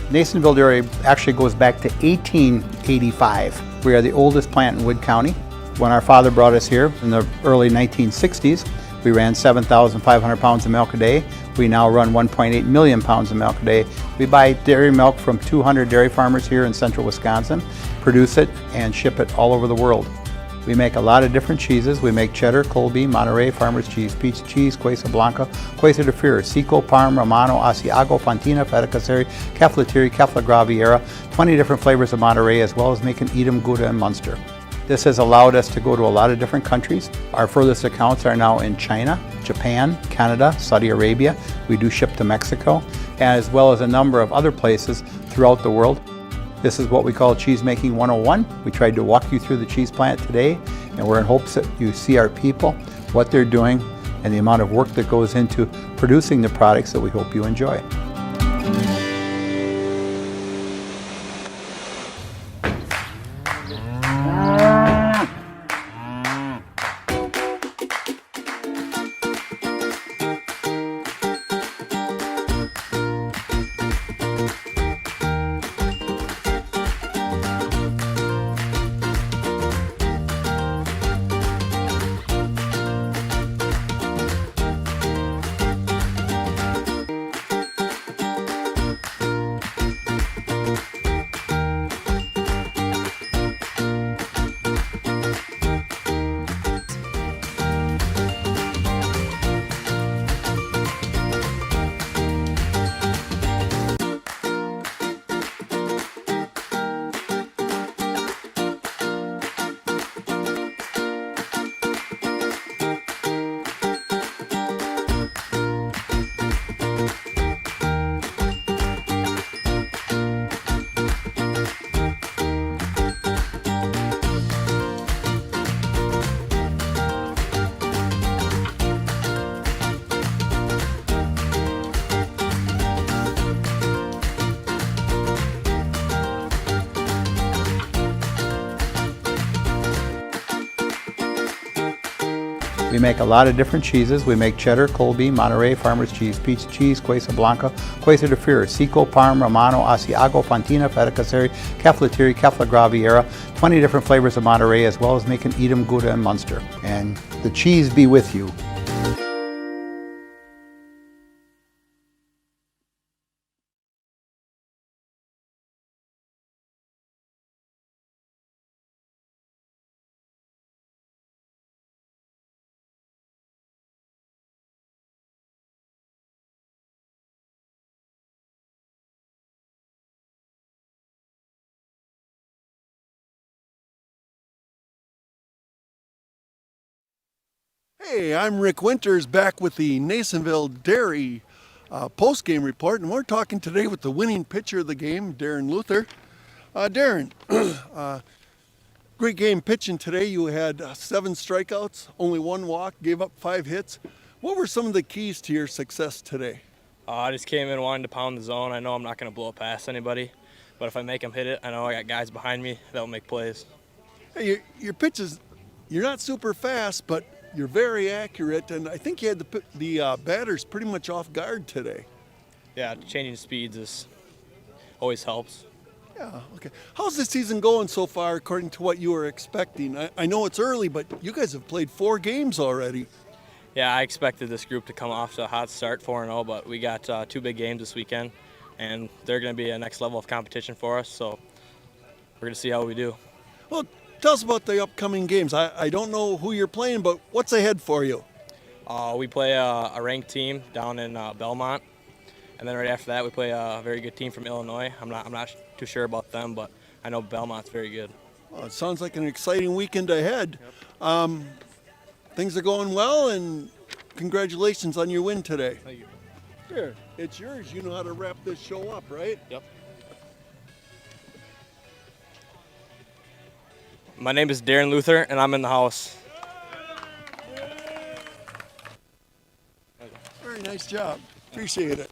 Nasonville Dairy actually goes back to 1885. We are the oldest plant in Wood County. When our father brought us here in the early 1960s, we ran 7,500 pounds of milk a day. We now run 1.8 million pounds of milk a day. We buy dairy milk from 200 dairy farmers here in central Wisconsin, produce it, and ship it all over the world. We make a lot of different cheeses. We make cheddar, Colby, Monterey, Farmer's Cheese, Pizza Cheese, Quesa Blanca, Quesa de Fury, Seco, Parm, Romano, Asiago, Fontina, Feta Caseri, Cafflatiri, Caffla Graviera, 20 different flavors of Monterey, as well as making Edam, Gouda, and Munster. This has allowed us to go to a lot of different countries. Our furthest accounts are now in China, Japan, Canada, Saudi Arabia. We do ship to Mexico, as well as a number of other places throughout the world. This is what we call Cheese Making 101. We tried to walk you through the cheese plant today, and we're in hopes that you see our people, what they're doing, and the amount of work that goes into producing the products that we hope you enjoy. We make a lot of different cheeses. We make cheddar, Colby, Monterey, Farmer's Cheese, Pizza Cheese, Quesa Blanca, Quesa de Fury, Seco, Parm, Romano, Asiago, Fontina, Feta Caseri, Cafflatiri, Caffla Graviera, 20 different flavors of Monterey, as well as making Edam, Gouda, and Munster. And the cheese be with you. Hey, I'm Rick Winters, back with the Nasonville Dairy post-game report, and we're talking today with the winning pitcher of the game, Darren Luther. Darren, great game pitching today. You had 7 strikeouts, only 1 walk, gave up 5 hits. What were some of the keys to your success today? I just came in wanting to pound the zone. I know I'm not going to blow it past anybody, but if I make them hit it, I know I got guys behind me that will make plays. Hey, your pitches, you're not super fast, but you're very accurate, and I think you had the batters pretty much off guard today. Yeah, changing speeds always helps. Yeah, okay. How's the season going so far according to what you were expecting? I know it's early, but you guys have played 4 games already. Yeah, I expected this group to come off to a hot start, 4-0, but we got 2 big games this weekend, and they're going to be a next level of competition for us, so we're going to see how we do. Well, tell us about the upcoming games. I don't know who you're playing, but what's ahead for you? We play a ranked team down in Belmont, And then right after that, we play a very good team from Illinois. I'm not too sure about them, but I know Belmont's very good. Well, it sounds like an exciting weekend ahead. Things are going well, and congratulations on your win today. Thank you. Here, it's yours. You know how to wrap this show up, right? Yep. My name is Darren Luther, and I'm in the house. Very nice job. Appreciate it.